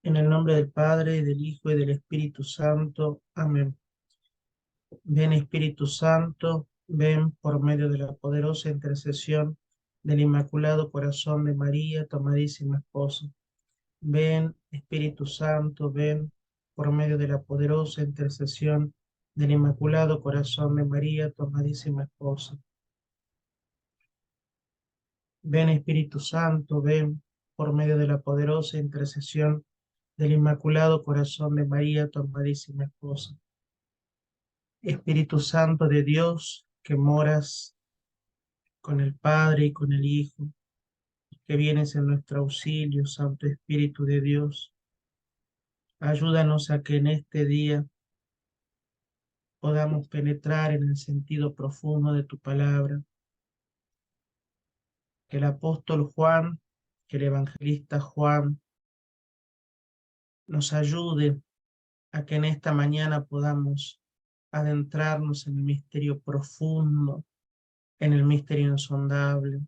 En el nombre del Padre, y del Hijo, y del Espíritu Santo. Amén. Ven Espíritu Santo, ven por medio de la poderosa intercesión del Inmaculado Corazón de María, tu amadísima esposa. Ven Espíritu Santo, ven por medio de la poderosa intercesión del Inmaculado Corazón de María, tu amadísima esposa. Ven Espíritu Santo, ven por medio de la poderosa intercesión del Inmaculado Corazón de María, tu amadísima esposa. Espíritu Santo de Dios, que moras con el Padre y con el Hijo, que vienes en nuestro auxilio, Santo Espíritu de Dios, ayúdanos a que en este día podamos penetrar en el sentido profundo de tu palabra, que el apóstol Juan, que el evangelista Juan nos ayude a que en esta mañana podamos adentrarnos en el misterio profundo, en el misterio insondable,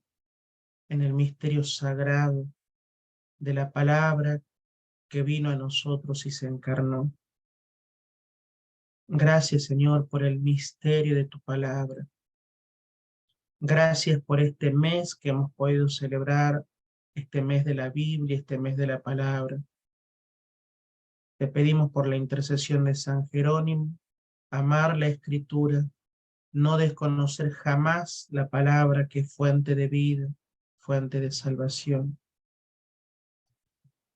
en el misterio sagrado de la palabra que vino a nosotros y se encarnó. Gracias, Señor, por el misterio de tu palabra. Gracias por este mes que hemos podido celebrar, este mes de la Biblia, este mes de la palabra. Te pedimos por la intercesión de San Jerónimo, amar la Escritura, no desconocer jamás la palabra que es fuente de vida, fuente de salvación.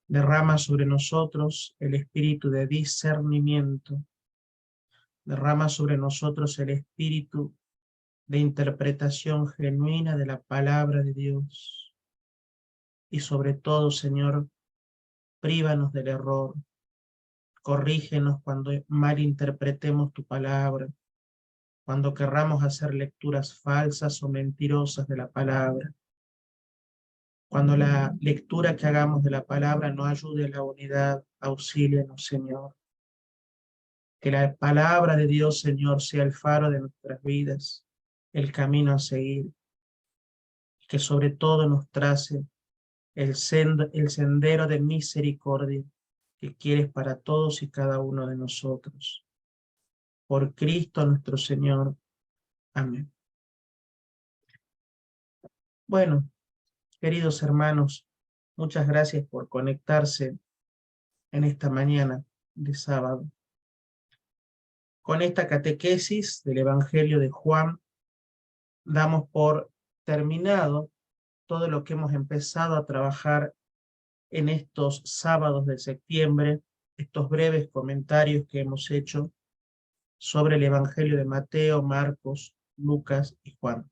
Derrama sobre nosotros el espíritu de discernimiento. Derrama sobre nosotros el espíritu de interpretación genuina de la palabra de Dios. Y sobre todo, Señor, prívanos del error. Corrígenos cuando malinterpretemos tu palabra, cuando querramos hacer lecturas falsas o mentirosas de la palabra. Cuando la lectura que hagamos de la palabra no ayude a la unidad, auxílianos, Señor. Que la palabra de Dios, Señor, sea el faro de nuestras vidas, el camino a seguir. Que sobre todo nos trace el sendero de misericordia que quieres para todos y cada uno de nosotros. Por Cristo nuestro Señor. Amén. Bueno, queridos hermanos, muchas gracias por conectarse en esta mañana de sábado. Con esta catequesis del Evangelio de Juan, damos por terminado todo lo que hemos empezado a trabajar en estos sábados de septiembre, estos breves comentarios que hemos hecho sobre el Evangelio de Mateo, Marcos, Lucas y Juan.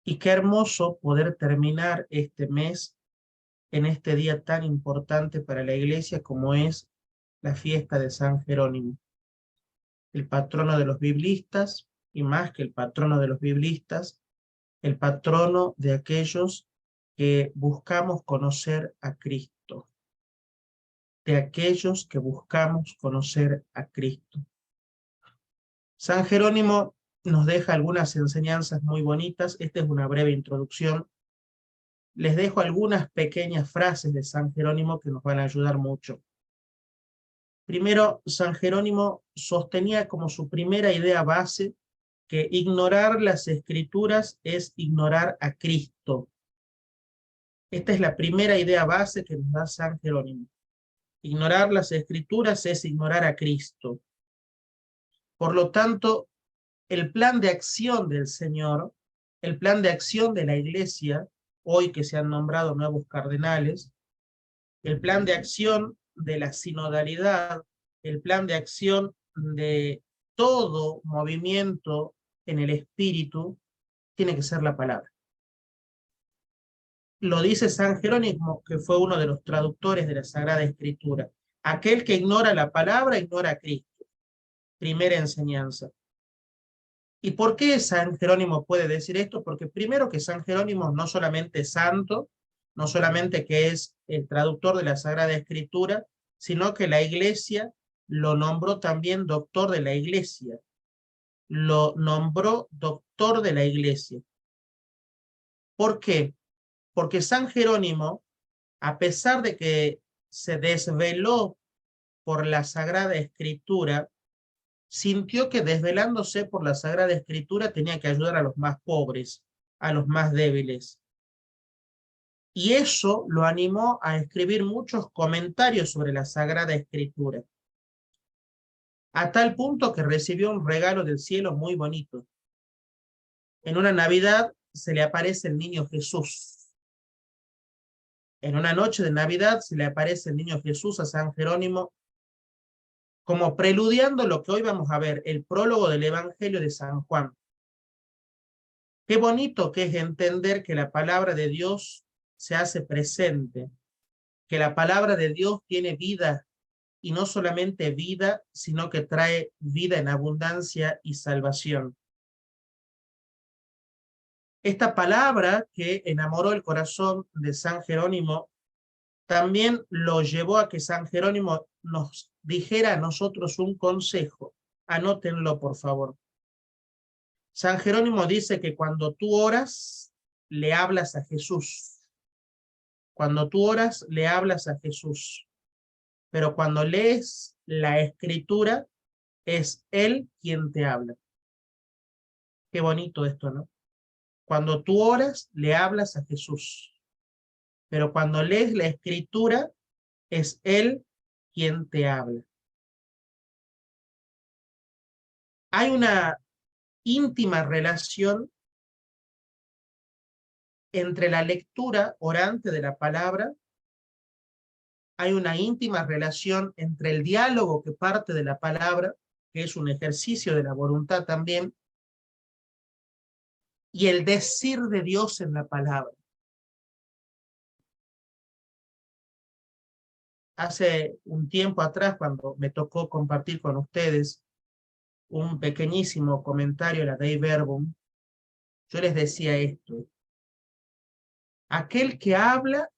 Y qué hermoso poder terminar este mes en este día tan importante para la Iglesia como es la fiesta de San Jerónimo, el patrono de los biblistas, y más que el patrono de los biblistas, el patrono de aquellos que buscamos conocer a Cristo, de aquellos que buscamos conocer a Cristo. San Jerónimo nos deja algunas enseñanzas muy bonitas. Esta es una breve introducción. Les dejo algunas pequeñas frases de San Jerónimo que nos van a ayudar mucho. Primero, San Jerónimo sostenía como su primera idea base que ignorar las Escrituras es ignorar a Cristo. Esta es la primera idea base que nos da San Jerónimo. Ignorar las Escrituras es ignorar a Cristo. Por lo tanto, el plan de acción del Señor, el plan de acción de la Iglesia, hoy que se han nombrado nuevos cardenales, el plan de acción de la sinodalidad, el plan de acción de todo movimiento en el espíritu, tiene que ser la palabra. Lo dice San Jerónimo, que fue uno de los traductores de la Sagrada Escritura. Aquel que ignora la palabra, ignora a Cristo. Primera enseñanza. ¿Y por qué San Jerónimo puede decir esto? Porque primero que San Jerónimo no solamente es santo, no solamente que es el traductor de la Sagrada Escritura, sino que la Iglesia lo nombró también doctor de la Iglesia. Lo nombró doctor de la Iglesia. ¿Por qué? Porque San Jerónimo, a pesar de que se desveló por la Sagrada Escritura, sintió que desvelándose por la Sagrada Escritura tenía que ayudar a los más pobres, a los más débiles. Y eso lo animó a escribir muchos comentarios sobre la Sagrada Escritura, a tal punto que recibió un regalo del cielo muy bonito. En una Navidad se le aparece el niño Jesús. En una noche de Navidad se le aparece el niño Jesús a San Jerónimo, como preludiando lo que hoy vamos a ver, el prólogo del Evangelio de San Juan. Qué bonito que es entender que la palabra de Dios se hace presente, que la palabra de Dios tiene vida, y no solamente vida, sino que trae vida en abundancia y salvación. Esta palabra que enamoró el corazón de San Jerónimo también lo llevó a que San Jerónimo nos dijera a nosotros un consejo. Anótenlo, por favor. San Jerónimo dice que cuando tú oras, le hablas a Jesús. Cuando tú oras, le hablas a Jesús. Pero cuando lees la Escritura, es Él quien te habla. Qué bonito esto, ¿no? Cuando tú oras, le hablas a Jesús. Pero cuando lees la Escritura, es Él quien te habla. Hay una íntima relación entre la lectura orante de la palabra, hay una íntima relación entre el diálogo que parte de la palabra, que es un ejercicio de la voluntad también, y el decir de Dios en la palabra. Hace un tiempo atrás, cuando me tocó compartir con ustedes un pequeñísimo comentario de la Dei Verbum, yo les decía esto: aquel que habla,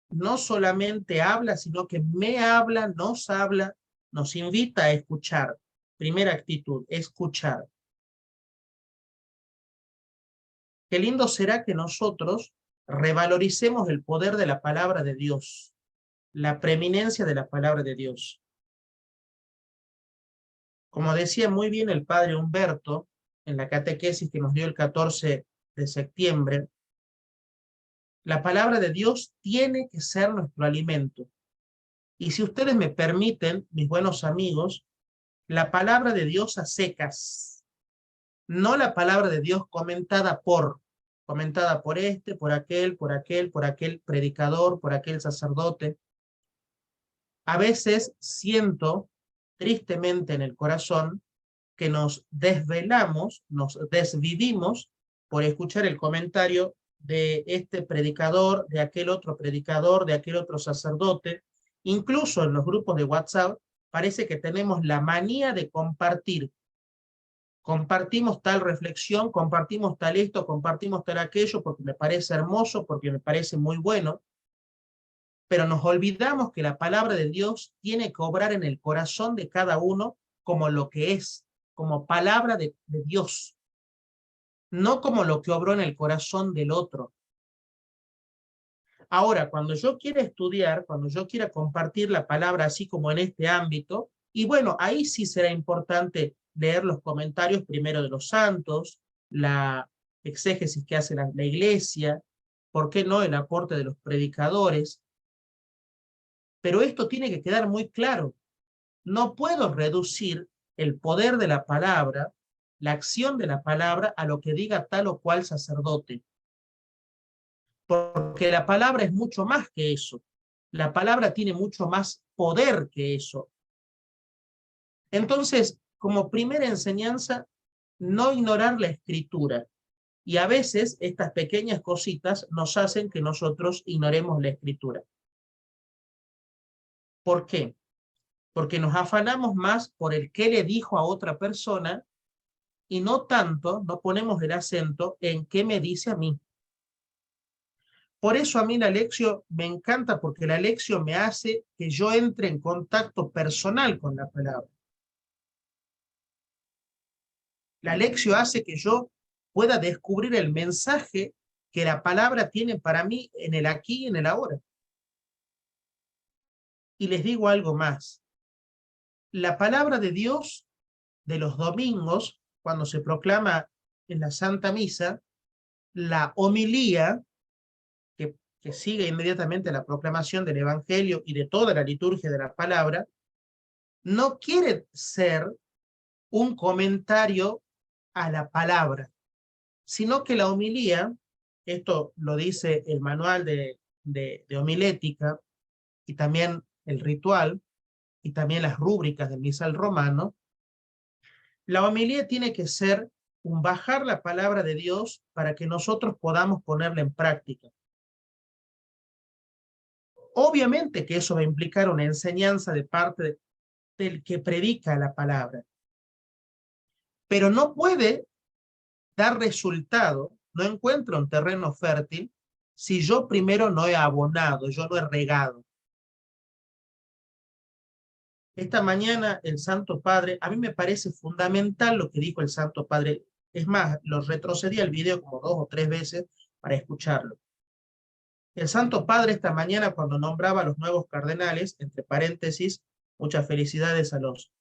no solamente habla, sino que me habla, nos invita a escuchar. Primera actitud, escuchar. Qué lindo será que nosotros revaloricemos el poder de la palabra de Dios, la preeminencia de la palabra de Dios. Como decía muy bien el padre Humberto en la catequesis que nos dio el 14 de septiembre, la palabra de Dios tiene que ser nuestro alimento. Y si ustedes me permiten, mis buenos amigos, la palabra de Dios a secas, no la palabra de Dios comentada por este, por aquel predicador, por aquel sacerdote. A veces siento tristemente en el corazón que nos desvelamos, nos desvivimos por escuchar el comentario de este predicador, de aquel otro sacerdote. Incluso en los grupos de WhatsApp parece que tenemos la manía de compartir. Compartimos tal reflexión, compartimos tal esto, compartimos tal aquello, porque me parece hermoso, porque me parece muy bueno, pero nos olvidamos que la palabra de Dios tiene que obrar en el corazón de cada uno como lo que es, como palabra de Dios, no como lo que obró en el corazón del otro. Ahora, cuando yo quiera estudiar, cuando yo quiera compartir la palabra así como en este ámbito, y bueno, ahí sí será importante leer los comentarios primero de los santos, la exégesis que hace la iglesia, ¿por qué no el aporte de los predicadores? Pero esto tiene que quedar muy claro. No puedo reducir el poder de la palabra, la acción de la palabra, a lo que diga tal o cual sacerdote. Porque la palabra es mucho más que eso. La palabra tiene mucho más poder que eso. Entonces, como primera enseñanza, no ignorar la escritura. Y a veces estas pequeñas cositas nos hacen que nosotros ignoremos la escritura. ¿Por qué? Porque nos afanamos más por el qué le dijo a otra persona y no tanto, no ponemos el acento en qué me dice a mí. Por eso a mí la lección me encanta, porque la lección me hace que yo entre en contacto personal con la palabra. La lección hace que yo pueda descubrir el mensaje que la palabra tiene para mí en el aquí y en el ahora. Y les digo algo más. La palabra de Dios de los domingos, cuando se proclama en la Santa Misa, la homilía, que sigue inmediatamente la proclamación del Evangelio y de toda la liturgia de la palabra, no quiere ser un comentario a la palabra, sino que la homilía, esto lo dice el manual de homilética y también el ritual y también las rúbricas del misal romano, la homilía tiene que ser un bajar la palabra de Dios para que nosotros podamos ponerla en práctica. Obviamente que eso va a implicar una enseñanza de parte del que predica la palabra, pero no puede dar resultado, no encuentro un terreno fértil si yo primero no he abonado, yo no he regado. Esta mañana el Santo Padre, a mí me parece fundamental lo que dijo el Santo Padre. Es más, lo retrocedí al video como 2 o 3 veces para escucharlo. El Santo Padre esta mañana cuando nombraba a los nuevos cardenales, entre paréntesis, muchas felicidades a los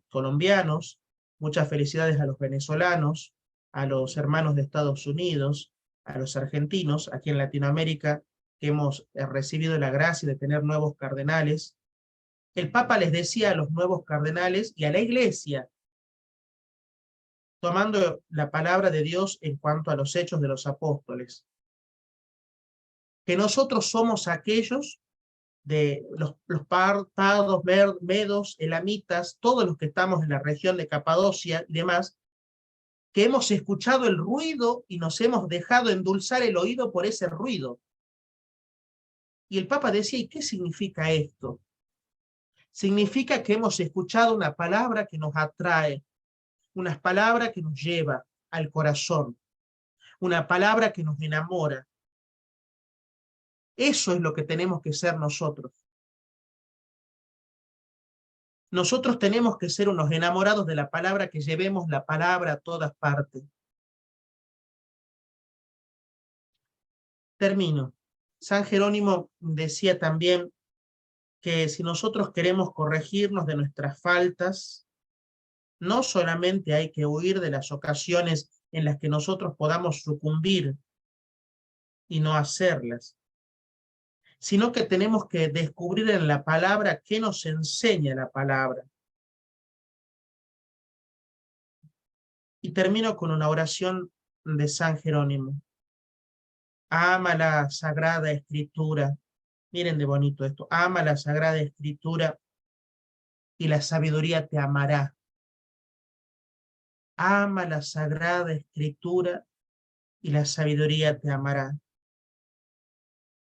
colombianos, muchas felicidades a los venezolanos, a los hermanos de Estados Unidos, a los argentinos, aquí en Latinoamérica, que hemos recibido la gracia de tener nuevos cardenales. El Papa les decía a los nuevos cardenales y a la Iglesia, tomando la palabra de Dios en cuanto a los hechos de los apóstoles, que nosotros somos aquellos de los pardos, medos, elamitas, todos los que estamos en la región de Capadocia y demás, que hemos escuchado el ruido y nos hemos dejado endulzar el oído por ese ruido. Y el Papa decía, ¿y qué significa esto? Significa que hemos escuchado una palabra que nos atrae, una palabra que nos lleva al corazón, una palabra que nos enamora. Eso es lo que tenemos que ser nosotros. Nosotros tenemos que ser unos enamorados de la palabra, que llevemos la palabra a todas partes. Termino. San Jerónimo decía también que si nosotros queremos corregirnos de nuestras faltas, no solamente hay que huir de las ocasiones en las que nosotros podamos sucumbir y no hacerlas, sino que tenemos que descubrir en la palabra qué nos enseña la palabra. Y termino con una oración de San Jerónimo. Ama la Sagrada Escritura. Miren de bonito esto. Ama la Sagrada Escritura y la sabiduría te amará. Ama la Sagrada Escritura y la sabiduría te amará.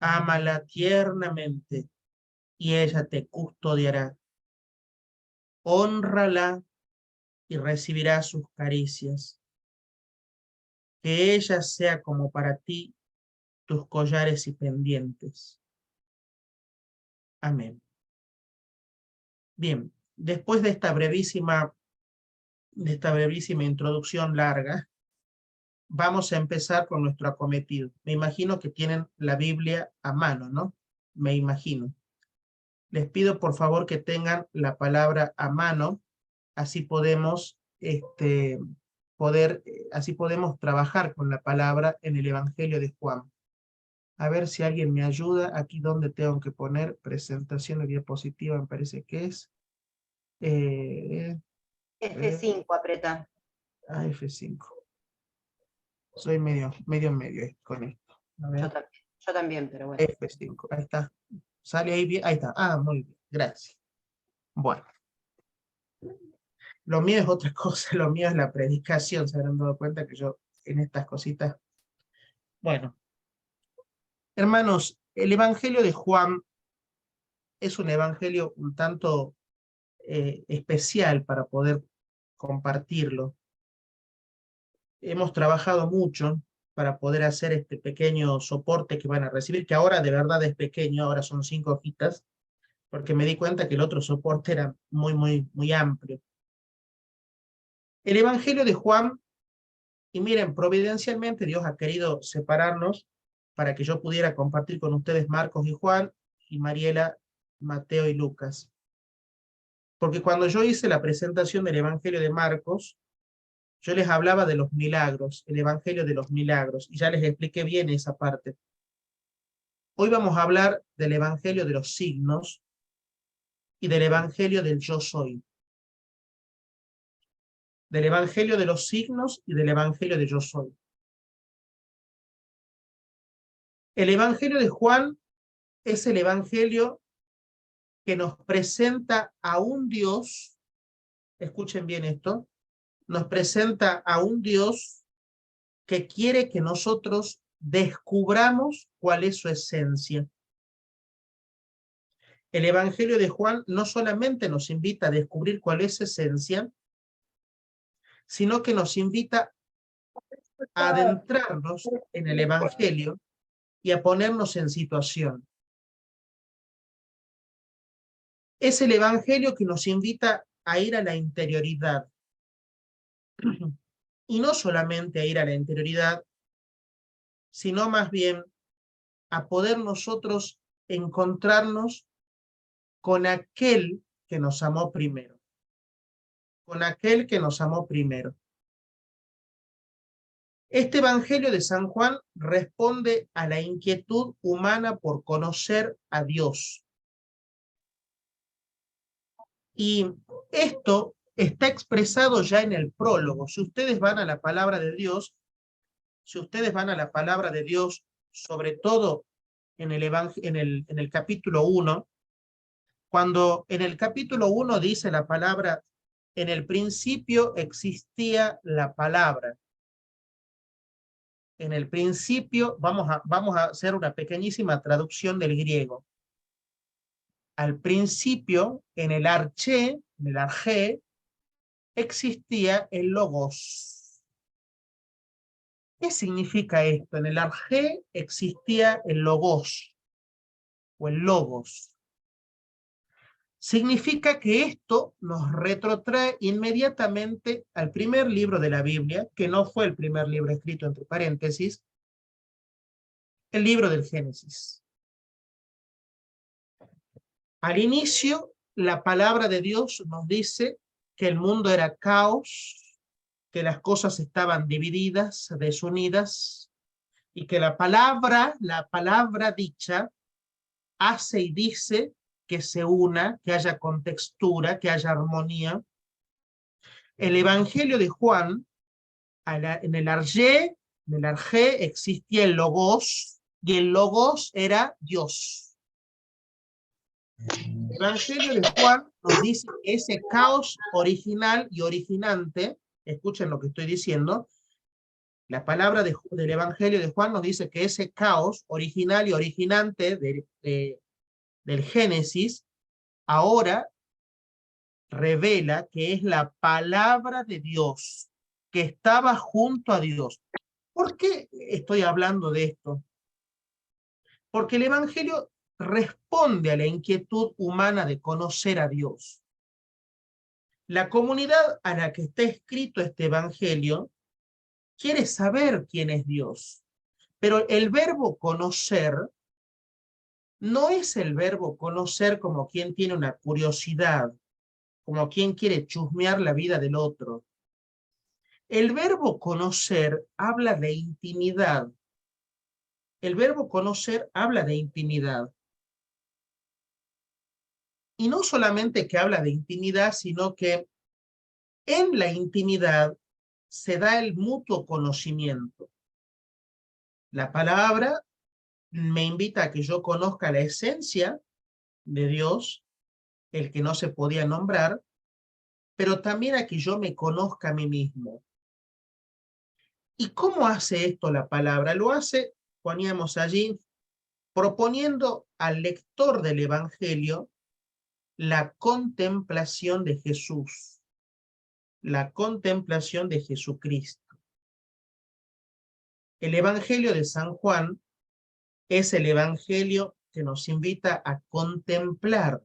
Ámala tiernamente y ella te custodiará. Hónrala y recibirás sus caricias. Que ella sea como para ti tus collares y pendientes. Amén. Bien, después de esta brevísima introducción larga, vamos a empezar con nuestro acometido. Me imagino que tienen la Biblia a mano, ¿no? Me imagino. Les pido por favor que tengan la palabra a mano, así podemos así podemos trabajar con la palabra en el Evangelio de Juan. A ver si alguien me ayuda. Aquí donde tengo que poner presentación de diapositiva, me parece que es. F5 apreta. F5. Soy medio con esto. A ver. Yo también, pero bueno. F5, ahí está. ¿Sale ahí bien? Ahí está. Ah, muy bien, gracias. Bueno. Lo mío es otra cosa, lo mío es la predicación. Se habrán dado cuenta que yo en estas cositas. Bueno. Hermanos, el Evangelio de Juan es un evangelio un tanto especial para poder compartirlo. Hemos trabajado mucho para poder hacer este pequeño soporte que van a recibir, que ahora de verdad es pequeño, ahora son 5 hojitas, porque me di cuenta que el otro soporte era muy amplio. El Evangelio de Juan, y miren, providencialmente Dios ha querido separarnos para que yo pudiera compartir con ustedes Marcos y Juan, y Mariela Mateo y Lucas. Porque cuando yo hice la presentación del Evangelio de Marcos, yo les hablaba de los milagros, el Evangelio de los milagros, y ya les expliqué bien esa parte. Hoy vamos a hablar del Evangelio de los signos y del Evangelio del yo soy. Del Evangelio de los signos y del Evangelio de yo soy. El Evangelio de Juan es el Evangelio que nos presenta a un Dios, escuchen bien esto, nos presenta a un Dios que quiere que nosotros descubramos cuál es su esencia. El Evangelio de Juan no solamente nos invita a descubrir cuál es su esencia, sino que nos invita a adentrarnos en el Evangelio y a ponernos en situación. Es el Evangelio que nos invita a ir a la interioridad. Y no solamente a ir a la interioridad, sino más bien a poder nosotros encontrarnos con aquel que nos amó primero. Con aquel que nos amó primero. Este Evangelio de San Juan responde a la inquietud humana por conocer a Dios. Y esto está expresado ya en el prólogo. Si ustedes van a la palabra de Dios, sobre todo en el capítulo 1, cuando en el capítulo 1 dice la palabra, en el principio existía la palabra. En el principio, vamos a hacer una pequeñísima traducción del griego. Al principio, en el arché, existía el logos. ¿Qué significa esto? En el arché existía el logos, o el logos. Significa que esto nos retrotrae inmediatamente al primer libro de la Biblia, que no fue el primer libro escrito entre paréntesis, el libro del Génesis. Al inicio, la palabra de Dios nos dice que el mundo era caos, que las cosas estaban divididas, desunidas, y que la palabra dicha, hace y dice que se una, que haya contextura, que haya armonía. El Evangelio de Juan, en el arché existía el logos, y el logos era Dios. El Evangelio de Juan nos dice que ese caos original y originante, escuchen lo que estoy diciendo, la palabra del Evangelio de Juan nos dice que ese caos original y originante del Génesis, ahora revela que es la palabra de Dios, que estaba junto a Dios. ¿Por qué estoy hablando de esto? Porque el Evangelio responde a la inquietud humana de conocer a Dios. La comunidad a la que está escrito este Evangelio quiere saber quién es Dios, pero el verbo conocer no es el verbo conocer como quien tiene una curiosidad, como quien quiere chusmear la vida del otro. El verbo conocer habla de intimidad. El verbo conocer habla de intimidad. Y no solamente que habla de intimidad, sino que en la intimidad se da el mutuo conocimiento. La palabra me invita a que yo conozca la esencia de Dios, el que no se podía nombrar, pero también a que yo me conozca a mí mismo. ¿Y cómo hace esto la palabra? Lo hace, poníamos allí, proponiendo al lector del Evangelio la contemplación de Jesús, la contemplación de Jesucristo. El Evangelio de San Juan es el Evangelio que nos invita a contemplar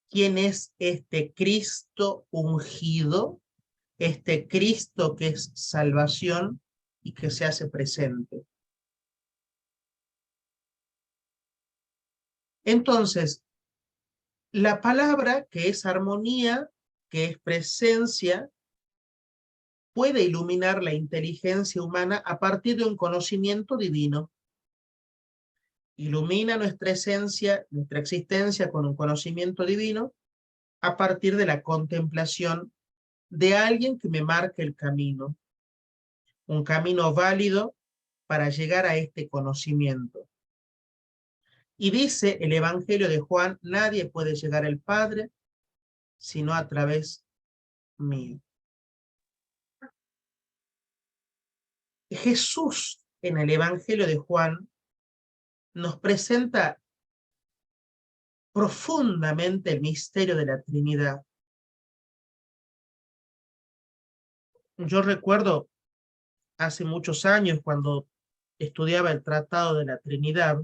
quién es este Cristo ungido, este Cristo que es salvación y que se hace presente. Entonces, La palabra, que es armonía, que es presencia, puede iluminar la inteligencia humana a partir de un conocimiento divino. Ilumina nuestra esencia, nuestra existencia con un conocimiento divino a partir de la contemplación de alguien que me marque el camino, un camino válido para llegar a este conocimiento. Y dice el Evangelio de Juan, nadie puede llegar al Padre sino a través mío. Jesús en el Evangelio de Juan nos presenta profundamente el misterio de la Trinidad. Yo recuerdo hace muchos años cuando estudiaba el Tratado de la Trinidad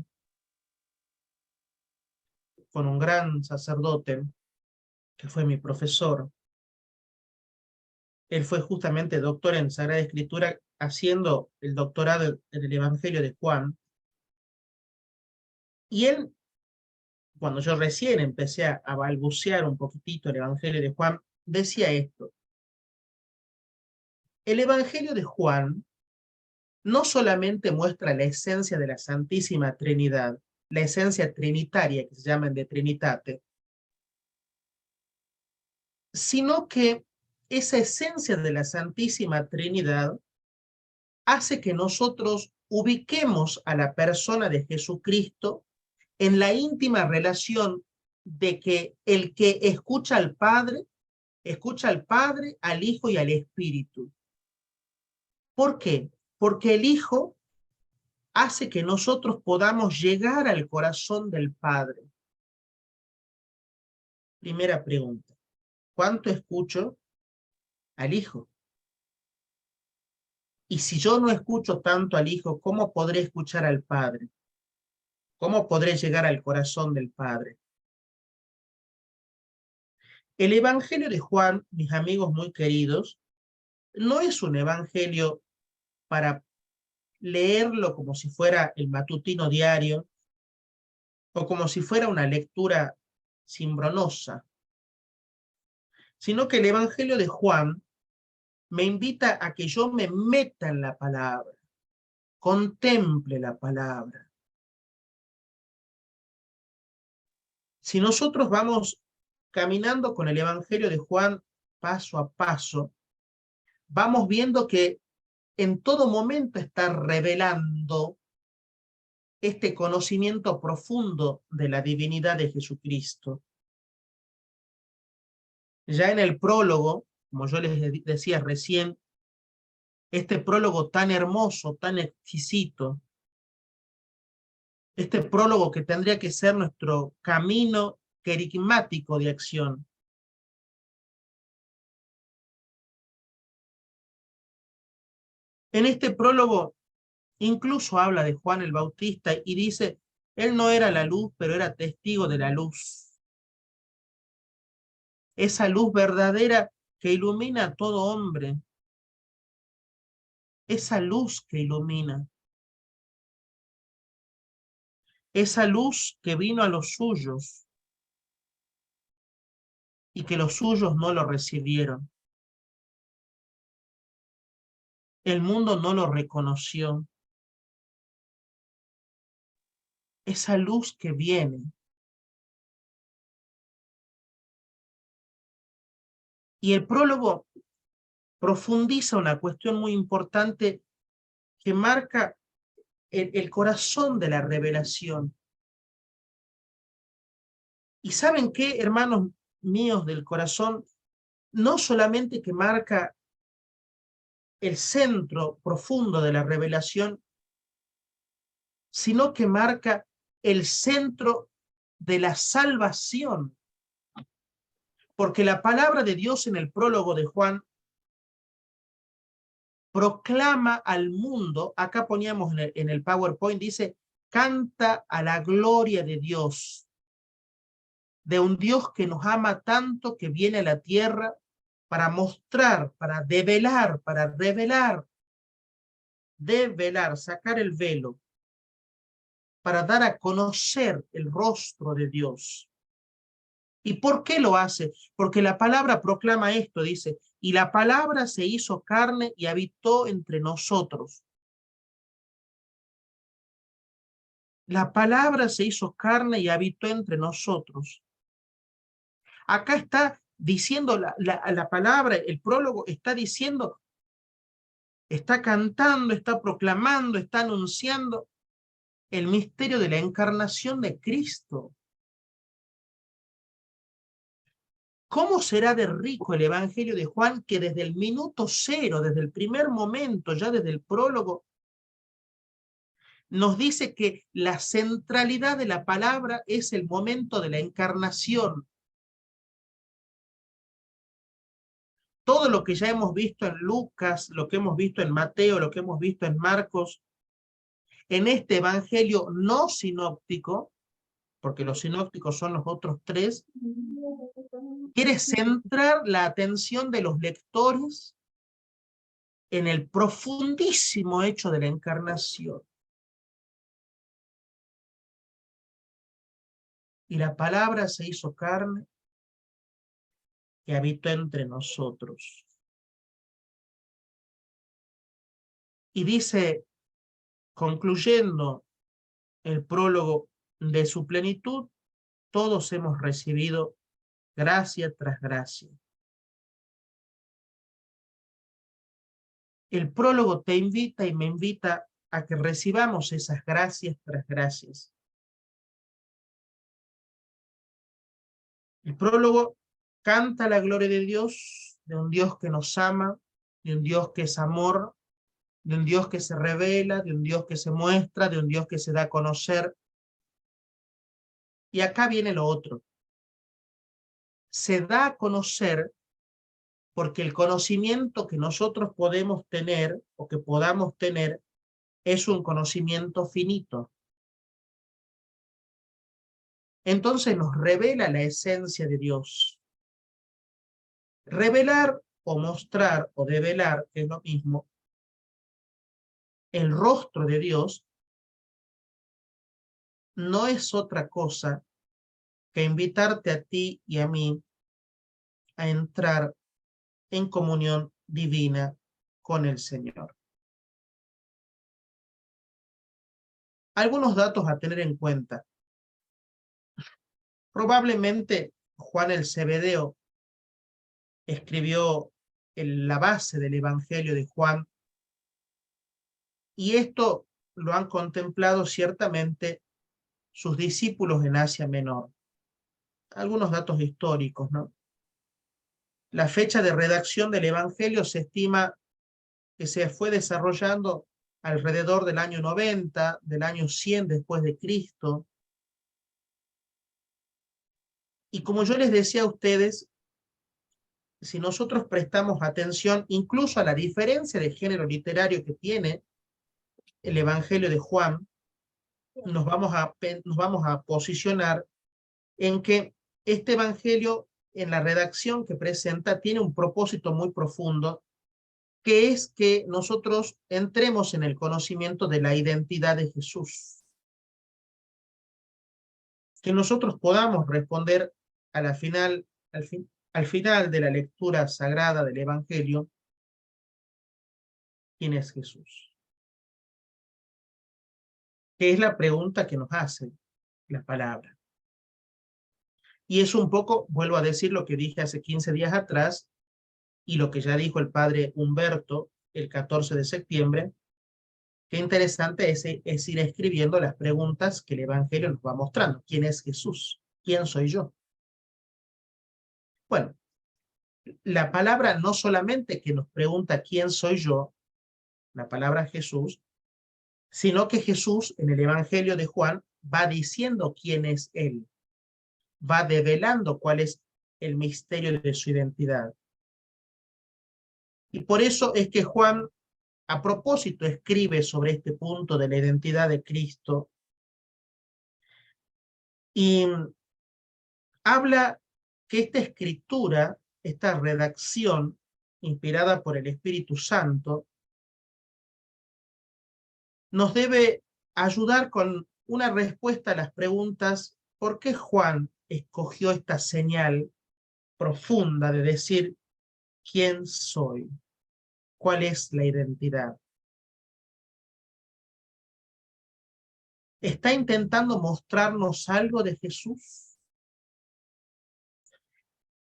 con un gran sacerdote que fue mi profesor. Él fue justamente doctor en Sagrada Escritura haciendo el doctorado en el Evangelio de Juan. Y él, cuando yo recién empecé a balbucear un poquitito el Evangelio de Juan, decía esto. El Evangelio de Juan no solamente muestra la esencia de la Santísima Trinidad, la esencia trinitaria que se llama de Trinitate, sino que esa esencia de la Santísima Trinidad hace que nosotros ubiquemos a la persona de Jesucristo en la íntima relación de que el que escucha al Padre, al Hijo y al Espíritu. ¿Por qué? Porque el Hijo hace que nosotros podamos llegar al corazón del Padre. Primera pregunta, ¿cuánto escucho al Hijo? Y si yo no escucho tanto al Hijo, ¿cómo podré escuchar al Padre? ¿Cómo podré llegar al corazón del Padre? El Evangelio de Juan, mis amigos muy queridos, no es un evangelio para leerlo como si fuera el matutino diario o como si fuera una lectura cimbronosa, sino que el Evangelio de Juan me invita a que yo me meta en la palabra, contemple la palabra. Si nosotros vamos caminando con el Evangelio de Juan paso a paso, vamos viendo que en todo momento está revelando este conocimiento profundo de la divinidad de Jesucristo. Ya en el prólogo, como yo les decía recién, este prólogo tan hermoso, tan exquisito, este prólogo que tendría que ser nuestro camino querigmático de acción. En este prólogo incluso habla de Juan el Bautista y dice, él no era la luz, pero era testigo de la luz. Esa luz verdadera que ilumina a todo hombre. Esa luz que ilumina. Esa luz que vino a los suyos y que los suyos no lo recibieron. El mundo no lo reconoció. Esa luz que viene. Y el prólogo profundiza una cuestión muy importante que marca el corazón de la revelación. ¿Y saben qué, hermanos míos del corazón? No solamente que marca el centro profundo de la revelación, sino que marca el centro de la salvación. Porque la palabra de Dios en el prólogo de Juan proclama al mundo, acá poníamos en el PowerPoint, dice, canta a la gloria de Dios, de un Dios que nos ama tanto que viene a la tierra para mostrar, para develar, para revelar, sacar el velo, para dar a conocer el rostro de Dios. ¿Y por qué lo hace? Porque la palabra proclama esto, dice, y la palabra se hizo carne y habitó entre nosotros. La palabra se hizo carne y habitó entre nosotros. Acá está diciendo la palabra, el prólogo está diciendo, está cantando, está proclamando, está anunciando el misterio de la encarnación de Cristo. ¿Cómo será de rico el Evangelio de Juan que desde el minuto cero, desde el primer momento, ya desde el prólogo, nos dice que la centralidad de la palabra es el momento de la encarnación? Todo lo que ya hemos visto en Lucas, lo que hemos visto en Mateo, lo que hemos visto en Marcos, en este Evangelio no sinóptico, porque los sinópticos son los otros tres, quiere centrar la atención de los lectores en el profundísimo hecho de la encarnación. Y la palabra se hizo carne y habitó entre nosotros. Y dice, concluyendo el prólogo de su plenitud, todos hemos recibido gracia tras gracia. El prólogo te invita y me invita a que recibamos esas gracias tras gracias. El prólogo canta la gloria de un Dios que nos ama, de un Dios que es amor, de un Dios que se revela, de un Dios que se muestra, de un Dios que se da a conocer. Y acá viene lo otro. Se da a conocer porque el conocimiento que nosotros podemos tener o que podamos tener es un conocimiento finito. Entonces nos revela la esencia de Dios. Revelar o mostrar o develar, que es lo mismo, el rostro de Dios no es otra cosa que invitarte a ti y a mí a entrar en comunión divina con el Señor. Algunos datos a tener en cuenta. Probablemente Juan el Zebedeo escribió la base del Evangelio de Juan, y esto lo han contemplado ciertamente sus discípulos en Asia Menor. Algunos datos históricos, ¿no? La fecha de redacción del Evangelio se estima que se fue desarrollando alrededor del año 90, del año 100 después de Cristo. Y como yo les decía a ustedes, si nosotros prestamos atención incluso a la diferencia de género literario que tiene el Evangelio de Juan, nos vamos a posicionar en que este Evangelio, en la redacción que presenta, tiene un propósito muy profundo, que es que nosotros entremos en el conocimiento de la identidad de Jesús. Que nosotros podamos responder al final de la lectura sagrada del Evangelio, ¿quién es Jesús? Que es la pregunta que nos hace la palabra. Y es un poco, vuelvo a decir lo que dije hace 15 días atrás, y lo que ya dijo el padre Humberto el 14 de septiembre, qué interesante es ir escribiendo las preguntas que el Evangelio nos va mostrando. ¿Quién es Jesús? ¿Quién soy yo? Bueno, la palabra no solamente que nos pregunta quién soy yo, la palabra Jesús, sino que Jesús en el Evangelio de Juan va diciendo quién es Él, va develando cuál es el misterio de su identidad. Y por eso es que Juan, a propósito, escribe sobre este punto de la identidad de Cristo y habla que esta escritura, esta redacción inspirada por el Espíritu Santo, nos debe ayudar con una respuesta a las preguntas ¿por qué Juan escogió esta señal profunda de decir quién soy? ¿Cuál es la identidad? ¿Está intentando mostrarnos algo de Jesús?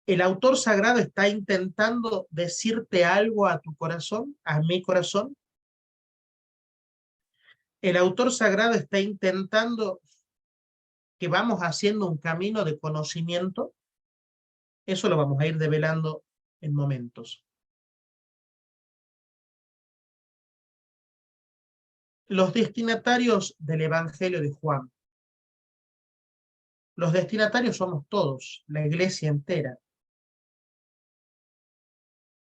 ¿El autor sagrado está intentando decirte algo a tu corazón, a mi corazón? ¿El autor sagrado está intentando que vamos haciendo un camino de conocimiento? Eso lo vamos a ir develando en momentos. Los destinatarios del Evangelio de Juan. Los destinatarios somos todos, la iglesia entera.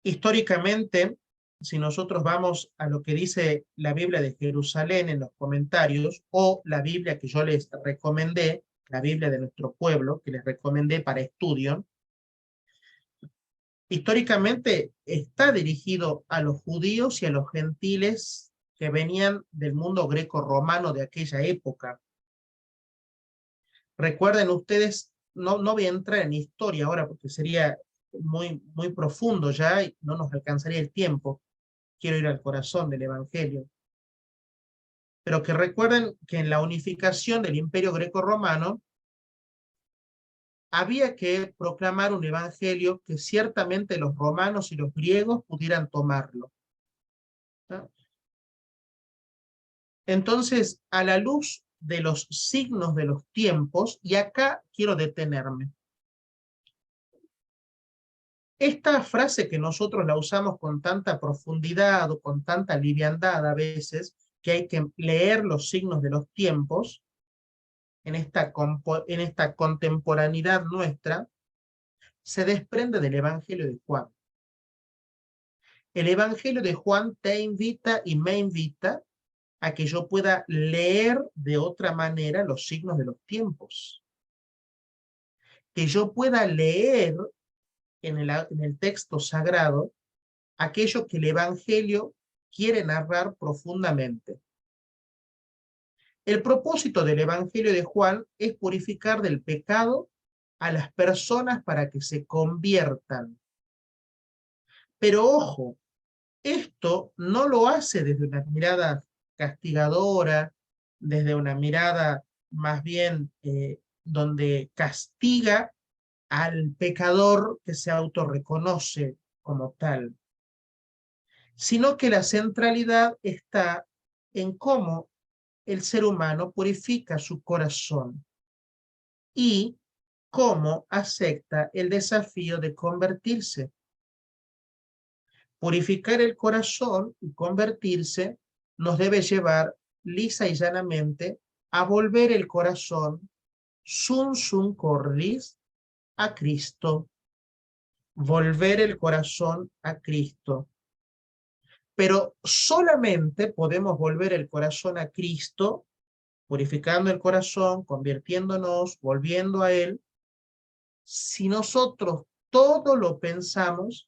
Históricamente, si nosotros vamos a lo que dice la Biblia de Jerusalén en los comentarios, o la Biblia que yo les recomendé, la Biblia de nuestro pueblo, que les recomendé para estudio, históricamente está dirigido a los judíos y a los gentiles que venían del mundo greco-romano de aquella época. Recuerden ustedes, no voy a entrar en historia ahora porque sería muy profundo ya y no nos alcanzaría el tiempo. Quiero ir al corazón del Evangelio. Pero que recuerden que en la unificación del Imperio Greco-Romano había que proclamar un evangelio que ciertamente los romanos y los griegos pudieran tomarlo. ¿No? Entonces, a la luz de los signos de los tiempos, y acá quiero detenerme. Esta frase que nosotros la usamos con tanta profundidad o con tanta liviandad a veces, que hay que leer los signos de los tiempos, en esta contemporaneidad nuestra, se desprende del Evangelio de Juan. El Evangelio de Juan te invita y me invita a que yo pueda leer de otra manera los signos de los tiempos. Que yo pueda leer en el texto sagrado aquello que el Evangelio quiere narrar profundamente. El propósito del Evangelio de Juan es purificar del pecado a las personas para que se conviertan. Pero ojo, esto no lo hace desde una mirada castigadora, desde una mirada más bien donde castiga al pecador que se autorreconoce como tal, sino que la centralidad está en cómo el ser humano purifica su corazón y cómo acepta el desafío de convertirse. Purificar el corazón y convertirse nos debe llevar lisa y llanamente a volver el corazón sum cordis a Cristo. Volver el corazón a Cristo. Pero solamente podemos volver el corazón a Cristo, purificando el corazón, convirtiéndonos, volviendo a Él, si nosotros todo lo pensamos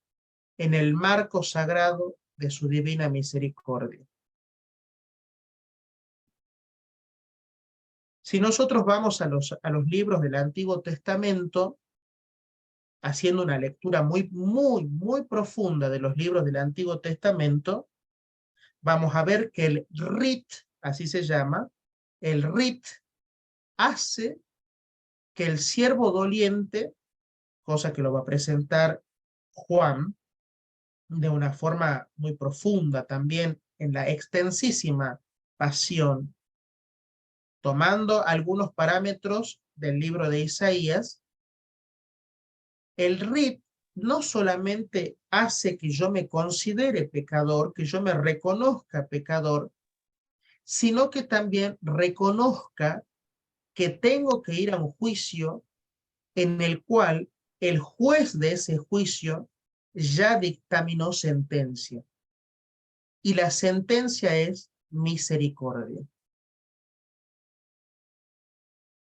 en el marco sagrado de su divina misericordia. Si nosotros vamos a los libros del Antiguo Testamento, haciendo una lectura muy profunda de los libros del Antiguo Testamento, vamos a ver que el rit, así se llama, el rit hace que el siervo doliente, cosa que lo va a presentar Juan, de una forma muy profunda también en la extensísima pasión, tomando algunos parámetros del libro de Isaías, el rit no solamente hace que yo me considere pecador, que yo me reconozca pecador, sino que también reconozca que tengo que ir a un juicio en el cual el juez de ese juicio ya dictaminó sentencia. Y la sentencia es misericordia.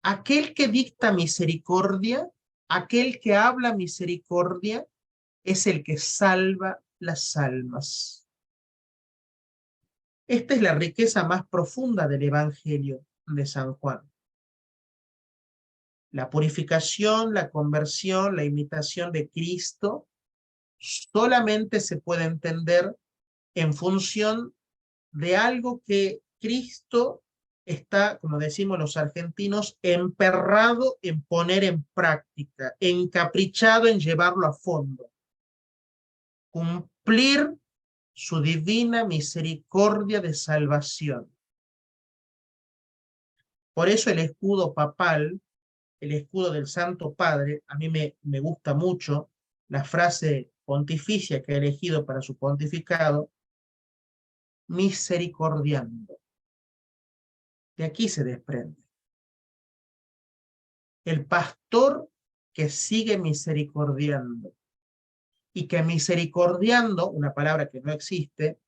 Aquel que dicta misericordia, aquel que habla misericordia, es el que salva las almas. Esta es la riqueza más profunda del Evangelio de San Juan. La purificación, la conversión, la imitación de Cristo solamente se puede entender en función de algo que Cristo está, como decimos los argentinos, emperrado en poner en práctica, encaprichado en llevarlo a fondo. Cumplir su divina misericordia de salvación. Por eso el escudo papal, el escudo del Santo Padre, a mí me gusta mucho la frase pontificia que ha elegido para su pontificado, misericordiando. De aquí se desprende. El pastor que sigue misericordiando y que misericordiando, una palabra que no existe,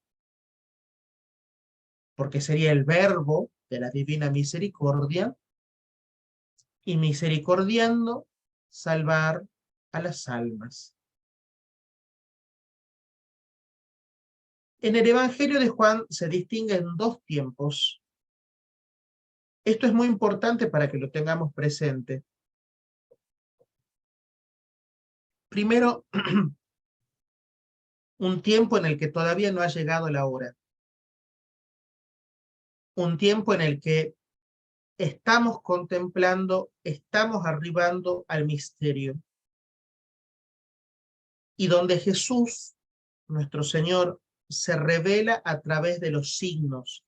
porque sería el verbo de la divina misericordia, y misericordiando, salvar a las almas. En el Evangelio de Juan se distinguen dos tiempos. Esto es muy importante para que lo tengamos presente. Primero, un tiempo en el que todavía no ha llegado la hora. Un tiempo en el que estamos contemplando, estamos arribando al misterio. Y donde Jesús, nuestro Señor, se revela a través de los signos,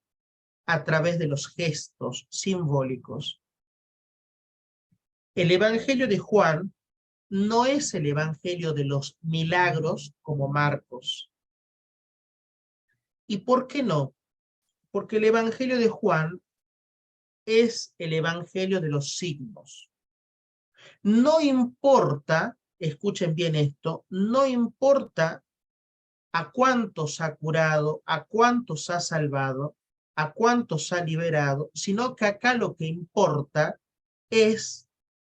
a través de los gestos simbólicos. El Evangelio de Juan no es el Evangelio de los milagros como Marcos. ¿Y por qué no? Porque el Evangelio de Juan es el Evangelio de los signos. No importa, escuchen bien esto, no importa a cuántos ha curado, a cuántos ha salvado, a cuántos ha liberado, sino que acá lo que importa es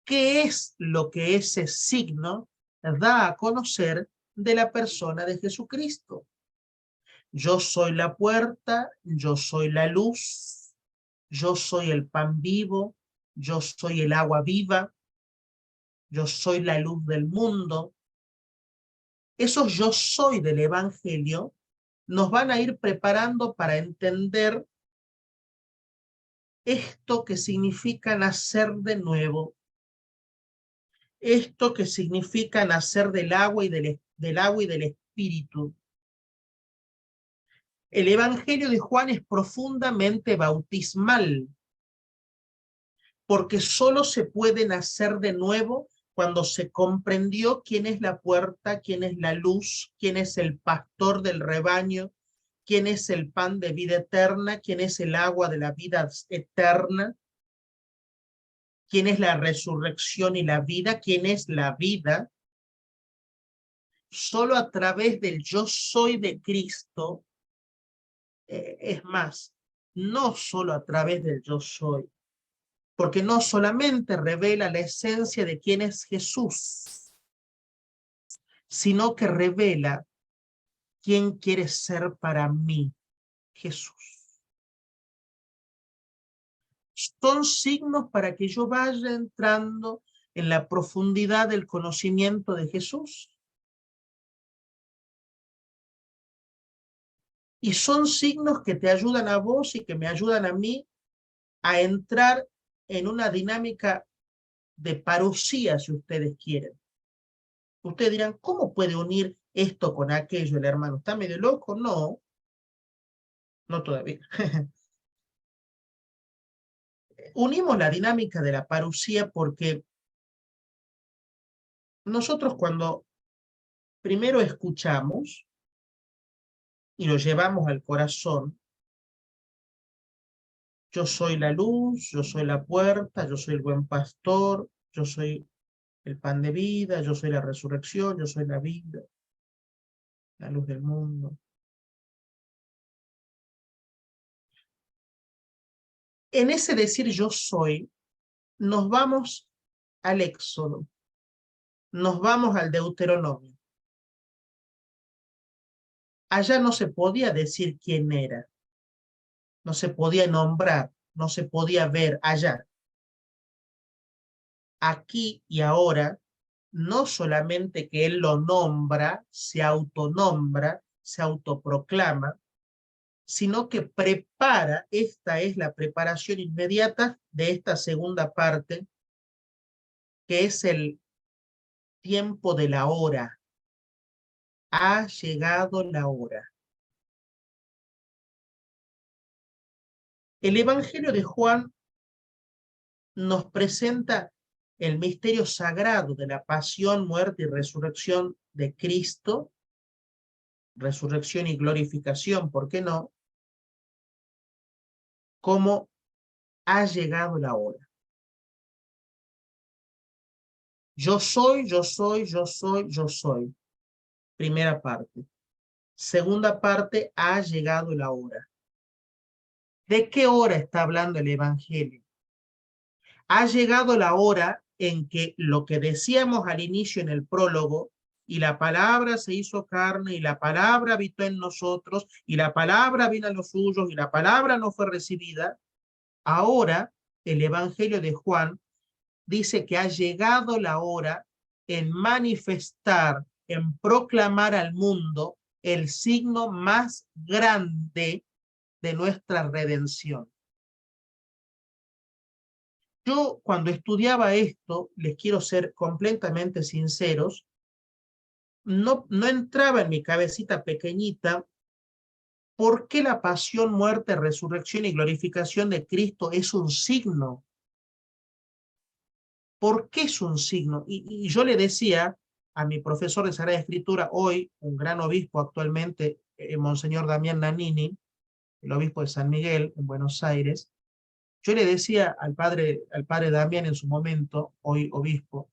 qué es lo que ese signo da a conocer de la persona de Jesucristo. Yo soy la puerta, yo soy la luz, yo soy el pan vivo, yo soy el agua viva, yo soy la luz del mundo. Esos yo soy del Evangelio nos van a ir preparando para entender esto que significa nacer de nuevo, esto que significa nacer del agua y del Espíritu. El Evangelio de Juan es profundamente bautismal, porque solo se puede nacer de nuevo cuando se comprendió quién es la puerta, quién es la luz, quién es el pastor del rebaño, quién es el pan de vida eterna, quién es el agua de la vida eterna, quién es la resurrección y la vida, quién es la vida. Solo a través del yo soy de Cristo, es más, no solo a través del yo soy, porque no solamente revela la esencia de quién es Jesús, sino que revela quién quiere ser para mí Jesús. Son signos para que yo vaya entrando en la profundidad del conocimiento de Jesús. Y son signos que te ayudan a vos y que me ayudan a mí a entrar en una dinámica de parusía, si ustedes quieren. Ustedes dirán, ¿cómo puede unir esto con aquello el hermano? ¿Está medio loco? No, no todavía. Unimos la dinámica de la parusía porque nosotros cuando primero escuchamos y lo llevamos al corazón, yo soy la luz, yo soy la puerta, yo soy el buen pastor, yo soy el pan de vida, yo soy la resurrección, yo soy la vida, la luz del mundo. En ese decir yo soy, nos vamos al Éxodo, nos vamos al Deuteronomio. Allá no se podía decir quién era, no se podía nombrar, no se podía ver allá. aquí y ahora, no solamente que Él lo nombra, se autonombra, se autoproclama, sino que prepara, esta es la preparación inmediata de esta segunda parte, que es el tiempo de la hora. Ha llegado la hora. El Evangelio de Juan nos presenta el misterio sagrado de la pasión, muerte y resurrección de Cristo, resurrección y glorificación, ¿por qué no? Como ha llegado la hora. Yo soy, yo soy, yo soy, yo soy. Primera parte. Segunda parte, ha llegado la hora. ¿De qué hora está hablando el Evangelio? Ha llegado la hora en que lo que decíamos al inicio en el prólogo, y la palabra se hizo carne, y la palabra habitó en nosotros, y la palabra vino a los suyos, y la palabra no fue recibida. Ahora el Evangelio de Juan dice que ha llegado la hora en manifestar, en proclamar al mundo el signo más grande de nuestra redención. Yo cuando estudiaba esto, les quiero ser completamente sinceros, no entraba en mi cabecita pequeñita por qué la pasión, muerte, resurrección y glorificación de Cristo es un signo. ¿Por qué es un signo? Y yo le decía a mi profesor de Sagrada Escritura, hoy un gran obispo actualmente, Monseñor Damián Nannini, el obispo de San Miguel en Buenos Aires, yo le decía al padre Damián en su momento, hoy obispo,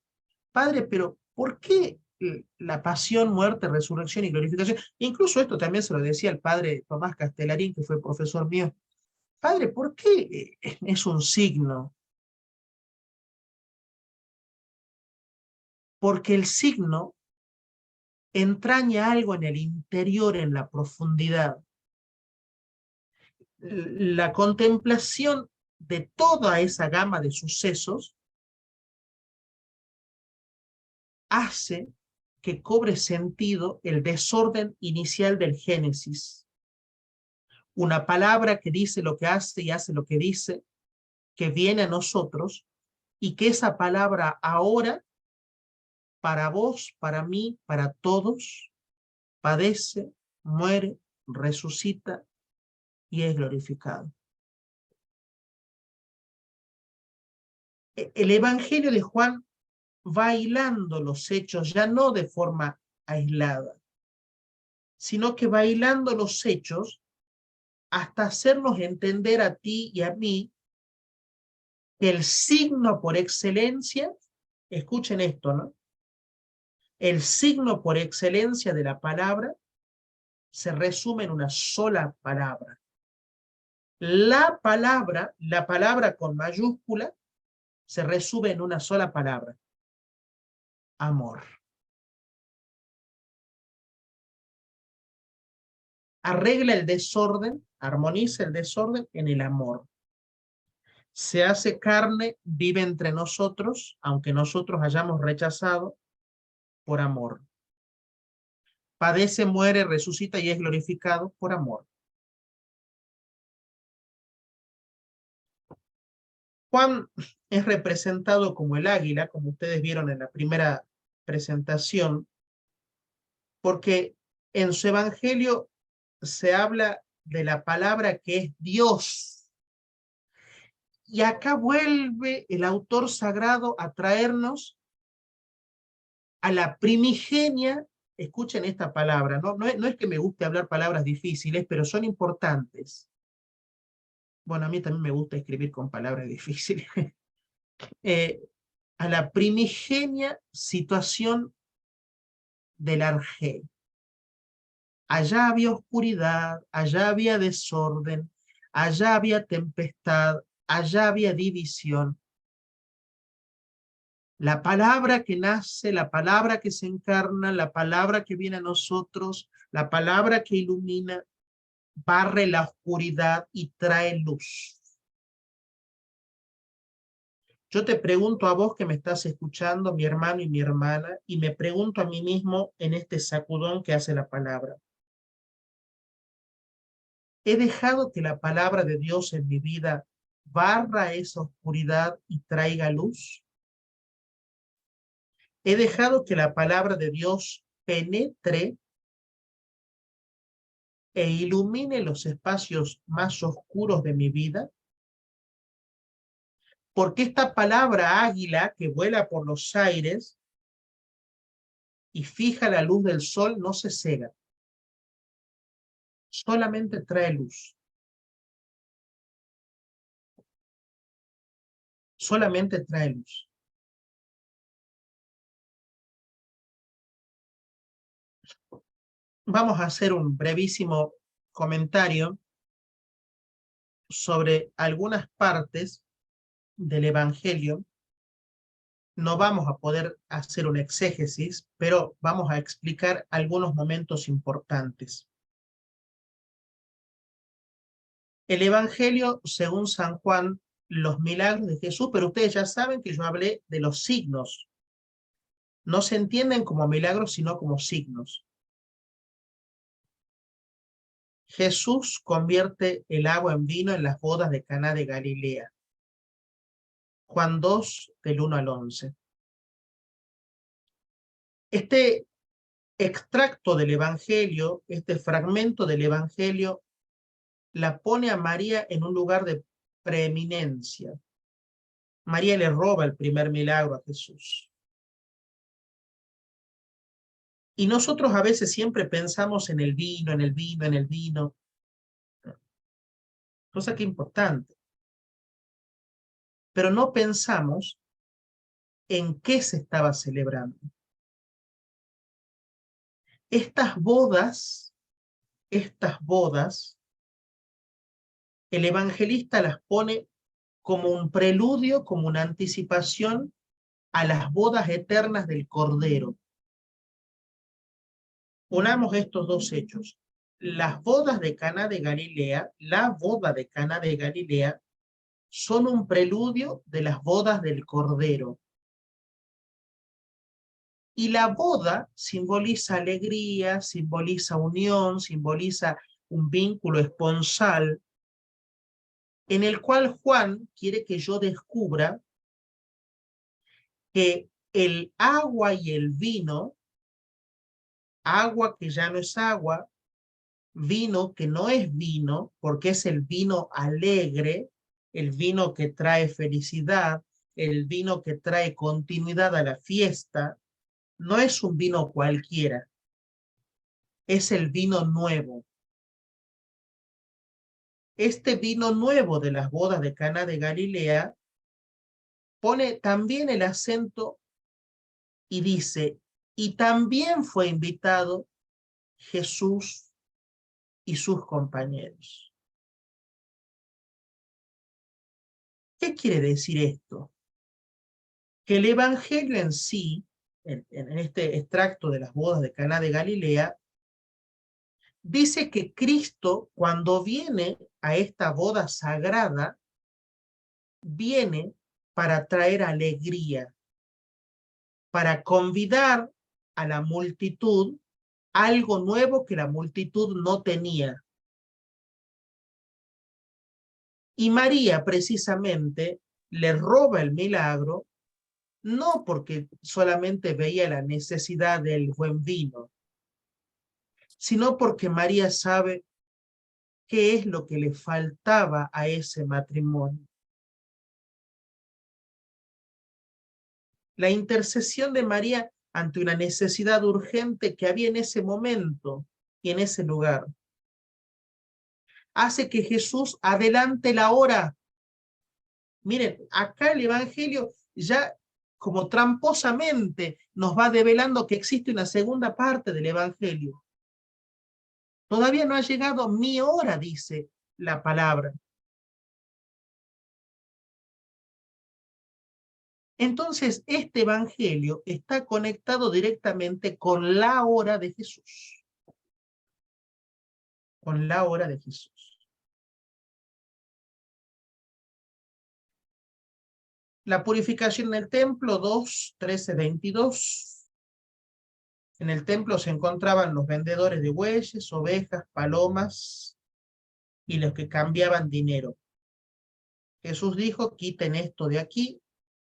padre, pero ¿por qué la pasión, muerte, resurrección y glorificación? Incluso esto también se lo decía el padre Tomás Castellarín, que fue profesor mío. Padre, ¿por qué es un signo? Porque el signo entraña algo en el interior, en la profundidad. La contemplación de toda esa gama de sucesos hace que cobre sentido el desorden inicial del Génesis. Una palabra que dice lo que hace y hace lo que dice, que viene a nosotros, y que esa palabra ahora, para vos, para mí, para todos, padece, muere, resucita y es glorificado. El Evangelio de Juan va hilando los hechos, ya no de forma aislada, sino que va hilando los hechos hasta hacernos entender a ti y a mí que el signo por excelencia, escuchen esto, ¿no? El signo por excelencia de la palabra se resume en una sola palabra. La palabra con mayúscula, se resume en una sola palabra: amor. Arregla el desorden, armoniza el desorden en el amor. Se hace carne, vive entre nosotros, aunque nosotros hayamos rechazado, por amor. Padece, muere, resucita y es glorificado por amor. Juan es representado como el águila, como ustedes vieron en la primera presentación, porque en su evangelio se habla de la palabra que es Dios. Y acá vuelve el autor sagrado a traernos a la primigenia. Escuchen esta palabra, no es que me guste hablar palabras difíciles, pero son importantes. Bueno, a mí también me gusta escribir con palabras difíciles. A la primigenia situación del Arjé. Allá había oscuridad, allá había desorden, allá había tempestad, allá había división. La palabra que nace, la palabra que se encarna, la palabra que viene a nosotros, la palabra que ilumina, barre la oscuridad y trae luz. Yo te pregunto a vos que me estás escuchando, mi hermano y mi hermana, y me pregunto a mí mismo en este sacudón que hace la palabra. ¿He dejado que la palabra de Dios en mi vida barra esa oscuridad y traiga luz? ¿He dejado que la palabra de Dios penetre e ilumine los espacios más oscuros de mi vida? Porque esta palabra águila que vuela por los aires y fija la luz del sol no se cega, solamente trae luz, solamente trae luz. Vamos a hacer un brevísimo comentario sobre algunas partes del Evangelio. No vamos a poder hacer un exégesis, pero vamos a explicar algunos momentos importantes. El Evangelio, según San Juan, los milagros de Jesús, pero ustedes ya saben que yo hablé de los signos. No se entienden como milagros, sino como signos. Jesús convierte el agua en vino en las bodas de Caná de Galilea. Juan 2, del 1 al 11. Este extracto del Evangelio, este fragmento del Evangelio, la pone a María en un lugar de preeminencia. María le roba el primer milagro a Jesús. Y nosotros a veces siempre pensamos en el vino, en el vino, en el vino. Cosa que es importante. Pero no pensamos en qué se estaba celebrando. Estas bodas, el evangelista las pone como un preludio, como una anticipación a las bodas eternas del Cordero. Unamos estos dos hechos. Las bodas de Caná de Galilea, la boda de Caná de Galilea, son un preludio de las bodas del Cordero. Y la boda simboliza alegría, simboliza unión, simboliza un vínculo esponsal, en el cual Juan quiere que yo descubra que el agua y el vino, agua que ya no es agua, vino que no es vino, porque es el vino alegre, el vino que trae felicidad, el vino que trae continuidad a la fiesta, no es un vino cualquiera, es el vino nuevo. Este vino nuevo de las bodas de Caná de Galilea pone también el acento y dice, y también fue invitado Jesús y sus compañeros. ¿Qué quiere decir esto? Que el Evangelio en sí, en este extracto de las bodas de Caná de Galilea, dice que Cristo, cuando viene a esta boda sagrada, viene para traer alegría, para convidar a la multitud algo nuevo que la multitud no tenía. Y María precisamente le roba el milagro, no porque solamente veía la necesidad del buen vino, sino porque María sabe qué es lo que le faltaba a ese matrimonio. La intercesión de María ante una necesidad urgente que había en ese momento y en ese lugar hace que Jesús adelante la hora. Miren, acá el Evangelio ya como tramposamente nos va develando que existe una segunda parte del Evangelio. Todavía no ha llegado mi hora, dice la palabra. Entonces, este Evangelio está conectado directamente con la hora de Jesús. Con la hora de Jesús. La purificación del templo, 2, 13, 22. En el templo se encontraban los vendedores de bueyes, ovejas, palomas y los que cambiaban dinero. Jesús dijo, quiten esto de aquí,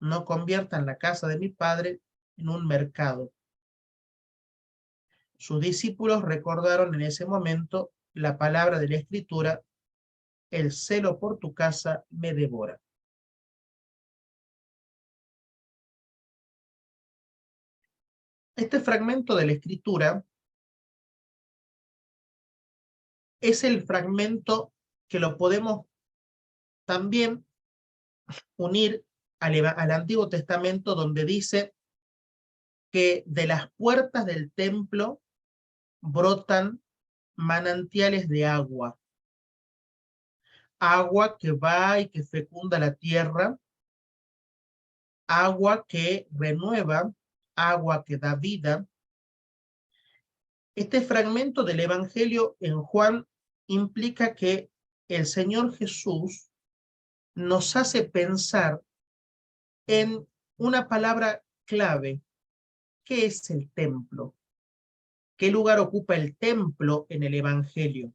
no conviertan la casa de mi padre en un mercado. Sus discípulos recordaron en ese momento la palabra de la Escritura, el celo por tu casa me devora. Este fragmento de la Escritura es el fragmento que lo podemos también unir al Antiguo Testamento, donde dice que de las puertas del templo brotan manantiales de agua. Agua que va y que fecunda la tierra, agua que renueva, agua que da vida. Este fragmento del Evangelio en Juan implica que el Señor Jesús nos hace pensar en una palabra clave. ¿Qué es el templo? ¿Qué lugar ocupa el templo en el Evangelio?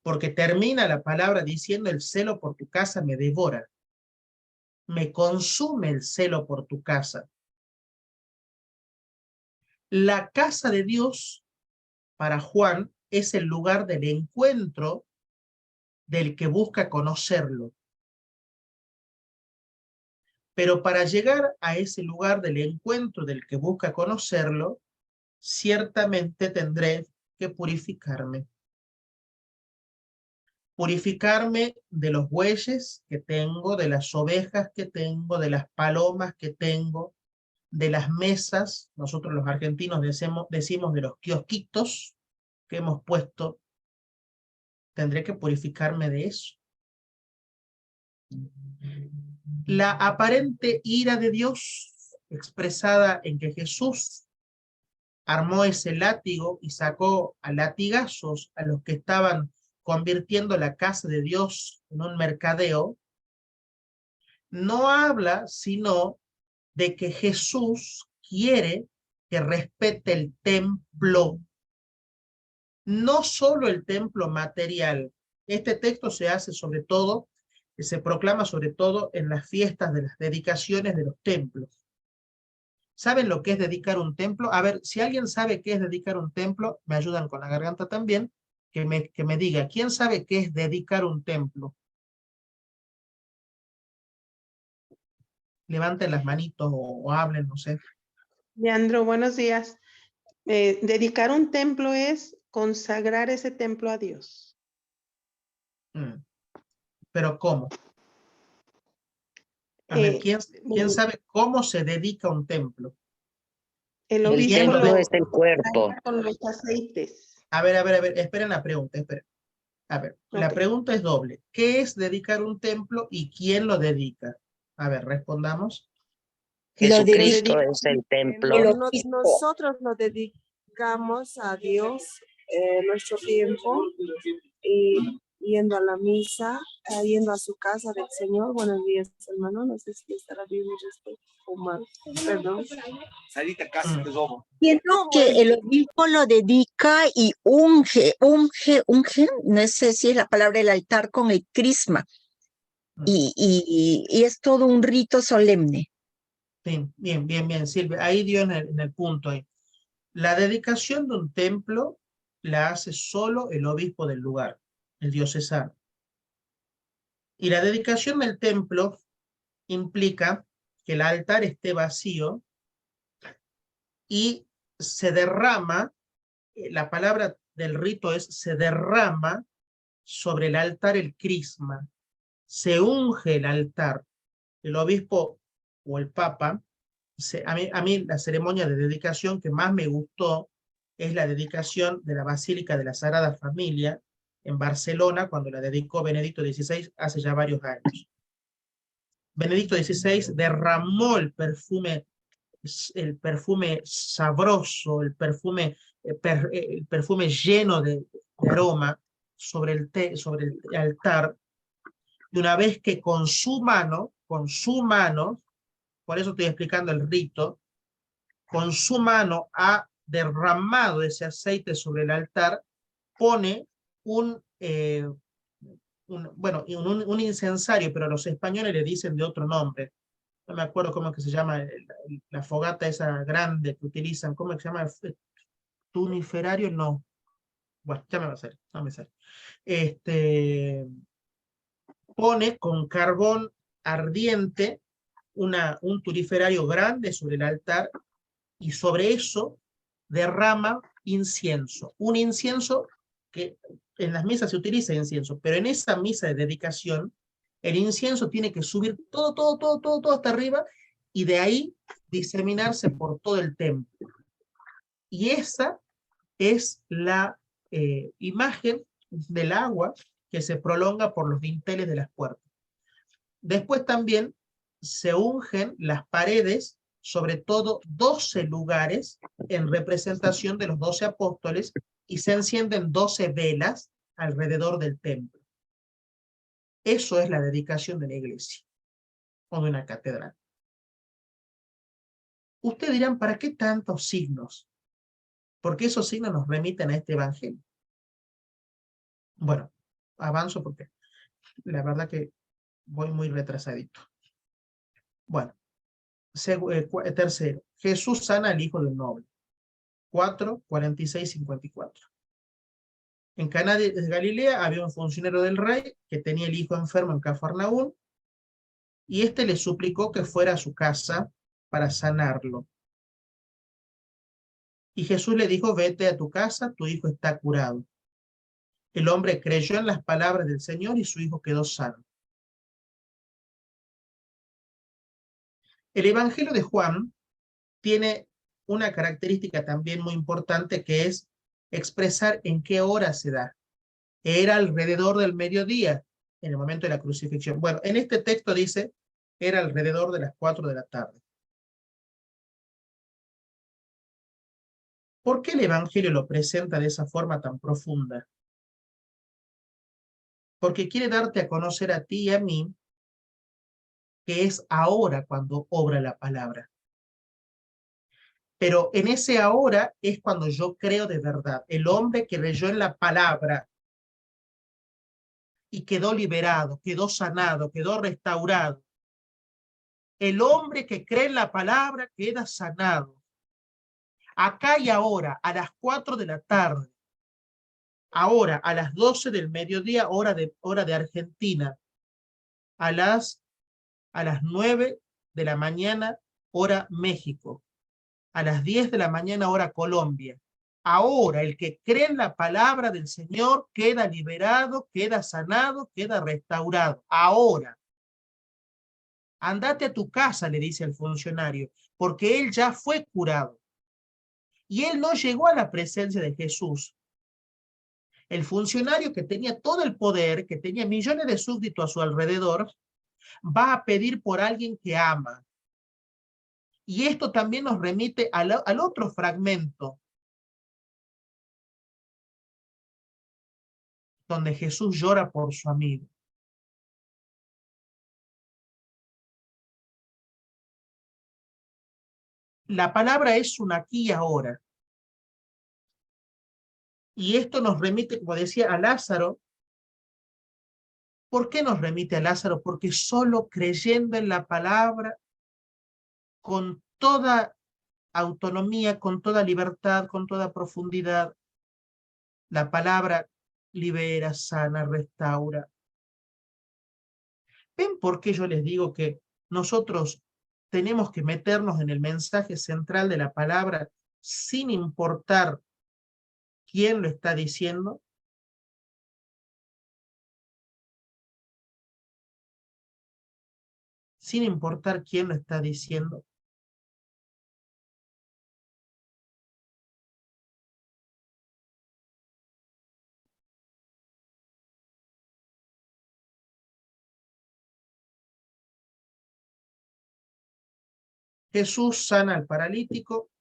Porque termina la palabra diciendo el celo por tu casa me devora. Me consume el celo por tu casa. La casa de Dios, para Juan, es el lugar del encuentro del que busca conocerlo. Pero para llegar a ese lugar del encuentro del que busca conocerlo, ciertamente tendré que purificarme. Purificarme de los bueyes que tengo, de las ovejas que tengo, de las palomas que tengo, de las mesas, nosotros los argentinos decimos de los kiosquitos que hemos puesto, tendré que purificarme de eso. La aparente ira de Dios expresada en que Jesús armó ese látigo y sacó a latigazos a los que estaban convirtiendo la casa de Dios en un mercadeo, no habla sino de que Jesús quiere que respete el templo, no solo el templo material. Este texto se hace sobre todo, se proclama sobre todo en las fiestas de las dedicaciones de los templos. ¿Saben lo que es dedicar un templo? A ver, si alguien sabe qué es dedicar un templo, me ayudan con la garganta también, que me diga, ¿quién sabe qué es dedicar un templo? Levanten las manitos o hablen, no sé. Leandro, buenos días. Dedicar un templo es consagrar ese templo a Dios. ¿Pero cómo? A ver, ¿quién Bueno, sabe cómo se dedica un templo? el El obispo templo lo es el cuerpo. consagra con los aceites. A ver, esperen la pregunta, esperen. A ver, la Ok. pregunta es doble. ¿Qué es dedicar un templo y quién lo dedica? A ver, respondamos. Jesucristo es el templo. Nosotros nos dedicamos a Dios nuestro tiempo y yendo a la misa, yendo a su casa del Señor. Buenos días, hermano. No sé si estará bien mi respeto o mal. Perdón. Siento que el obispo lo dedica y unge, no sé si es la palabra, el altar con el crisma. Y es todo un rito solemne. Sí, bien, Silvia. Ahí dio en el punto. Ahí. La dedicación de un templo la hace solo el obispo del lugar, el diocesano. Y la dedicación del templo implica que el altar esté vacío y se derrama, la palabra del rito es se derrama sobre el altar el crisma, se unge el altar. El obispo o el papa, a mí la ceremonia de dedicación que más me gustó es la dedicación de la Basílica de la Sagrada Familia en Barcelona, cuando la dedicó Benedicto XVI hace ya varios años. Benedicto XVI derramó el perfume sabroso, el perfume lleno de aroma sobre el altar, y una vez que con su mano con su mano, por eso estoy explicando el rito, con su mano ha derramado ese aceite sobre el altar, pone un incensario, pero los españoles le dicen de otro nombre. No me acuerdo cómo es que se llama la fogata esa grande que utilizan. ¿Cómo es que se llama? ¿Tuniferario? No. Bueno, ya me va a salir. No me sale. Pone con carbón ardiente un turiferario grande sobre el altar y sobre eso derrama incienso. Un incienso que en las misas se utiliza incienso, pero en esa misa de dedicación, el incienso tiene que subir todo hasta arriba y de ahí diseminarse por todo el templo. Y esa es la imagen del agua que se prolonga por los dinteles de las puertas. Después también se ungen las paredes, sobre todo 12 lugares en representación de los 12 apóstoles, y se encienden 12 velas alrededor del templo. Eso es la dedicación de la iglesia o de una catedral. Ustedes dirán, ¿para qué tantos signos? Porque esos signos nos remiten a este evangelio. Bueno, avanzo porque la verdad que voy muy retrasadito. Bueno, tercero, Jesús sana al hijo del noble. 4, 46, 54. En Caná de Galilea había un funcionario del rey que tenía el hijo enfermo en Cafarnaún, y éste le suplicó que fuera a su casa para sanarlo. Y Jesús le dijo, vete a tu casa, tu hijo está curado. El hombre creyó en las palabras del Señor y su hijo quedó sano. El Evangelio de Juan tiene una característica también muy importante, que es expresar en qué hora se da. Era alrededor del mediodía, en el momento de la crucifixión. Bueno, en este texto dice, era alrededor de las 4 de la tarde. ¿Por qué el Evangelio lo presenta de esa forma tan profunda? Porque quiere darte a conocer a ti y a mí que es ahora cuando obra la palabra. Pero en ese ahora es cuando yo creo de verdad. El hombre que creyó en la palabra y quedó liberado, quedó sanado, quedó restaurado. El hombre que cree en la palabra queda sanado. Acá y ahora, a las 4 de la tarde, ahora a las 12 del mediodía, hora de Argentina, a las 9 de la mañana, hora México, a las 10 de la mañana, hora Colombia. Ahora, el que cree en la palabra del Señor queda liberado, queda sanado, queda restaurado. Ahora, andate a tu casa, le dice el funcionario, porque él ya fue curado. Y él no llegó a la presencia de Jesús. El funcionario, que tenía todo el poder, que tenía millones de súbditos a su alrededor, va a pedir por alguien que ama. Y esto también nos remite al otro fragmento, donde Jesús llora por su amigo. La palabra es un aquí y ahora. Y esto nos remite, como decía, a Lázaro. ¿Por qué nos remite a Lázaro? Porque solo creyendo en la palabra, con toda autonomía, con toda libertad, con toda profundidad, la palabra libera, sana, restaura. ¿Ven por qué yo les digo que nosotros tenemos que meternos en el mensaje central de la palabra sin importar quién lo está diciendo? Sin importar quién lo está diciendo. Jesús sana al paralítico,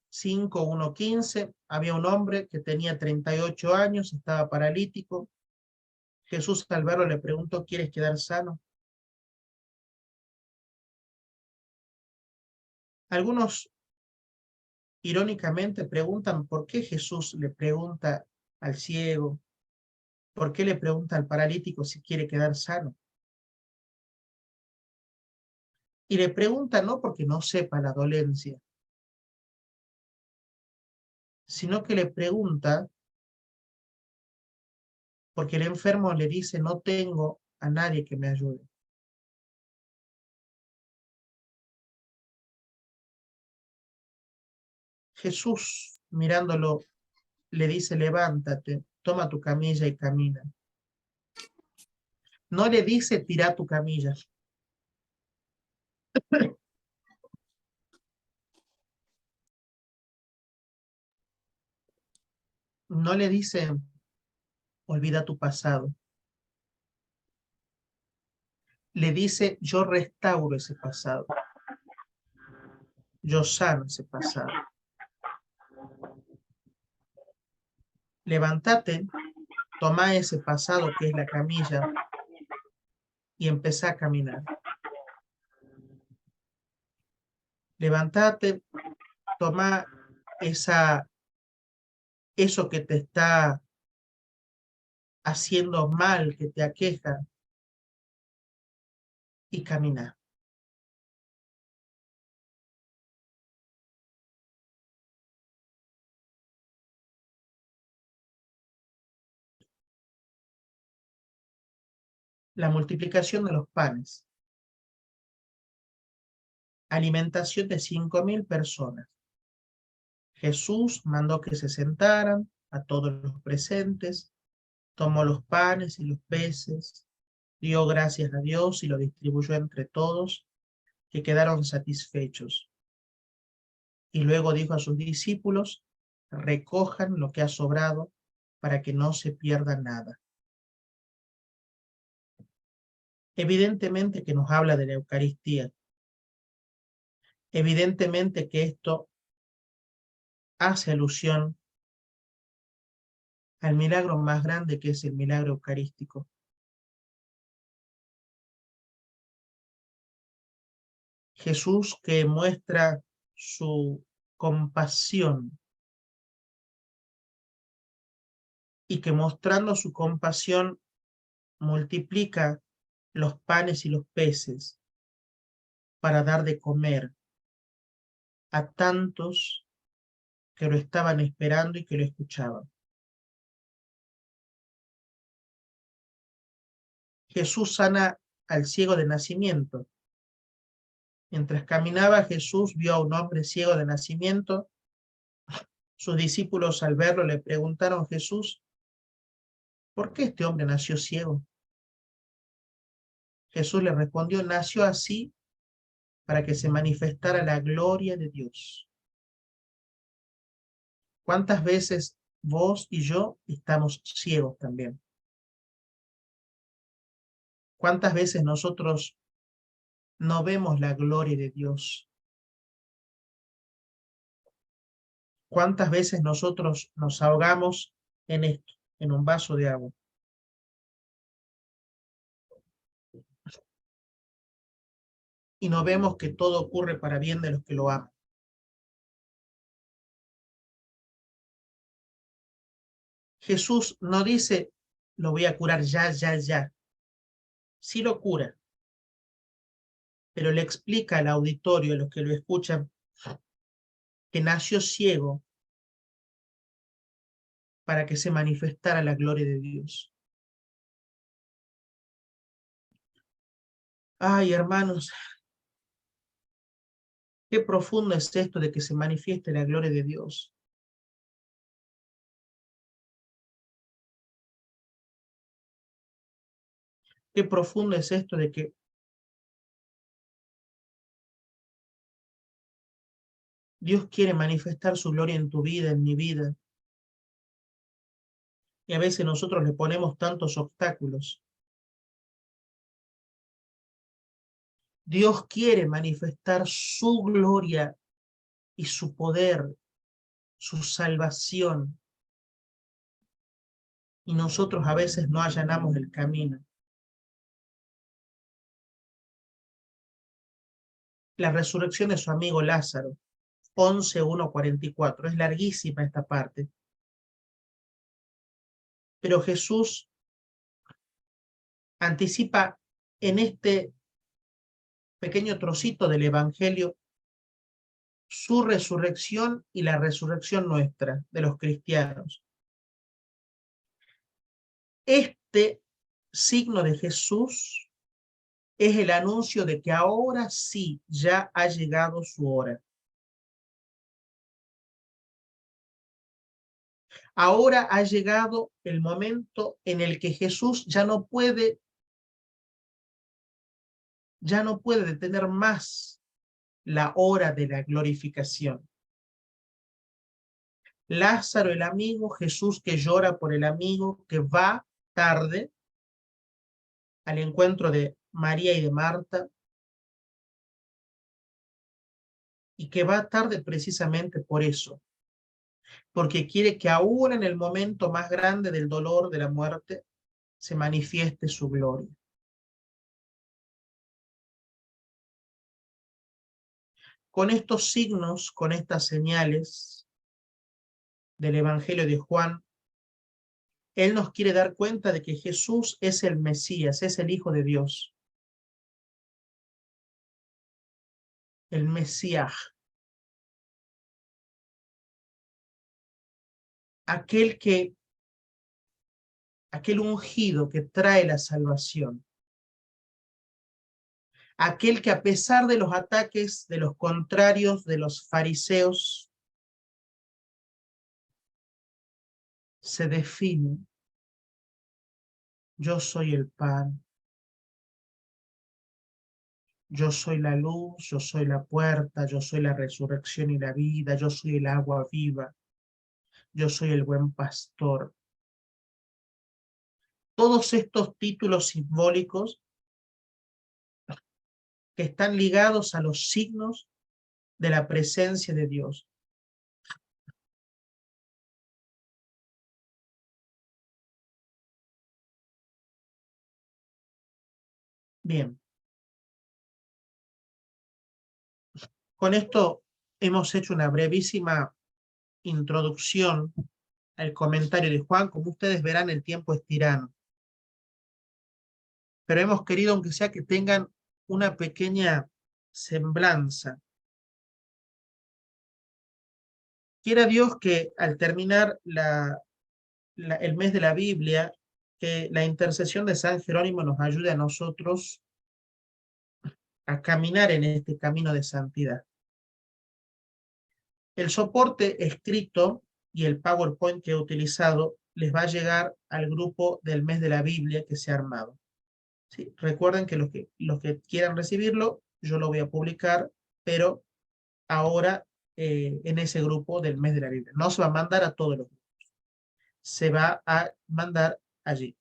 5:1-15. Había un hombre que tenía 38 años, estaba paralítico. Jesús al verlo le preguntó, ¿quieres quedar sano? Algunos irónicamente preguntan por qué Jesús le pregunta al ciego, por qué le pregunta al paralítico si quiere quedar sano. Y le pregunta no porque no sepa la dolencia, sino que le pregunta porque el enfermo le dice, no tengo a nadie que me ayude. Jesús, mirándolo, le dice, levántate, toma tu camilla y camina. No le dice, tira tu camilla. No le dice, olvida tu pasado. Le dice, yo restauro ese pasado. Yo sano ese pasado. Levántate, toma ese pasado que es la camilla y empezá a caminar. Levántate, toma eso que te está haciendo mal, que te aqueja, y camina. La multiplicación de los panes. Alimentación de 5.000 personas. Jesús mandó que se sentaran a todos los presentes, tomó los panes y los peces, dio gracias a Dios y lo distribuyó entre todos, que quedaron satisfechos. Y luego dijo a sus discípulos, recojan lo que ha sobrado para que no se pierda nada. Evidentemente que nos habla de la Eucaristía. Evidentemente que esto hace alusión al milagro más grande que es el milagro eucarístico. Jesús que muestra su compasión y que mostrando su compasión multiplica los panes y los peces para dar de comer a tantos que lo estaban esperando y que lo escuchaban. Jesús sana al ciego de nacimiento. Mientras caminaba, Jesús vio a un hombre ciego de nacimiento. Sus discípulos al verlo le preguntaron, Jesús, ¿por qué este hombre nació ciego? Jesús le respondió, nació así para que se manifestara la gloria de Dios. ¿Cuántas veces vos y yo estamos ciegos también? ¿Cuántas veces nosotros no vemos la gloria de Dios? ¿Cuántas veces nosotros nos ahogamos en esto, en un vaso de agua? Y no vemos que todo ocurre para bien de los que lo aman. Jesús no dice, lo voy a curar ya, ya, ya. Sí lo cura, pero le explica al auditorio, a los que lo escuchan, que nació ciego para que se manifestara la gloria de Dios. Ay, hermanos, qué profundo es esto de que se manifieste la gloria de Dios. Qué profundo es esto de que Dios quiere manifestar su gloria en tu vida, en mi vida. Y a veces nosotros le ponemos tantos obstáculos. Dios quiere manifestar su gloria y su poder, su salvación. Y nosotros a veces no allanamos el camino. la resurrección de su amigo Lázaro. 11:1-44. Es larguísima esta parte. Pero Jesús anticipa en este pequeño trocito del Evangelio su resurrección y la resurrección nuestra, de los cristianos. Este signo de Jesús es el anuncio de que ahora sí ya ha llegado su hora. Ahora ha llegado el momento en el que Jesús ya no puede detener más la hora de la glorificación. Lázaro, el amigo, Jesús que llora por el amigo, que va tarde al encuentro de María y de Marta, y que va tarde precisamente por eso, porque quiere que aún en el momento más grande del dolor de la muerte se manifieste su gloria. Con estos signos, con estas señales del Evangelio de Juan, Él nos quiere dar cuenta de que Jesús es el Mesías, es el Hijo de Dios. El Mesías. Aquel ungido que trae la salvación. Aquel que a pesar de los ataques de los contrarios, de los fariseos, se define: yo soy el pan, yo soy la luz, yo soy la puerta, yo soy la resurrección y la vida, yo soy el agua viva, yo soy el buen pastor. Todos estos títulos simbólicos que están ligados a los signos de la presencia de Dios. Bien. Con esto hemos hecho una brevísima introducción al comentario de Juan. Como ustedes verán, el tiempo es tirano. Pero hemos querido, aunque sea, que tengan una pequeña semblanza. Quiera Dios que al terminar el mes de la Biblia, que la intercesión de San Jerónimo nos ayude a nosotros a caminar en este camino de santidad. El soporte escrito y el PowerPoint que he utilizado les va a llegar al grupo del mes de la Biblia que se ha armado. ¿Sí? Recuerden que los que quieran recibirlo, yo lo voy a publicar, pero ahora en ese grupo del mes de la Biblia. No se va a mandar a todos los grupos. Se va a mandar allí.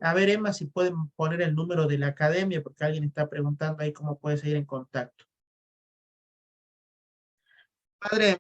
A ver, Emma, si pueden poner el número de la academia, porque alguien está preguntando ahí cómo puede seguir en contacto. Padre,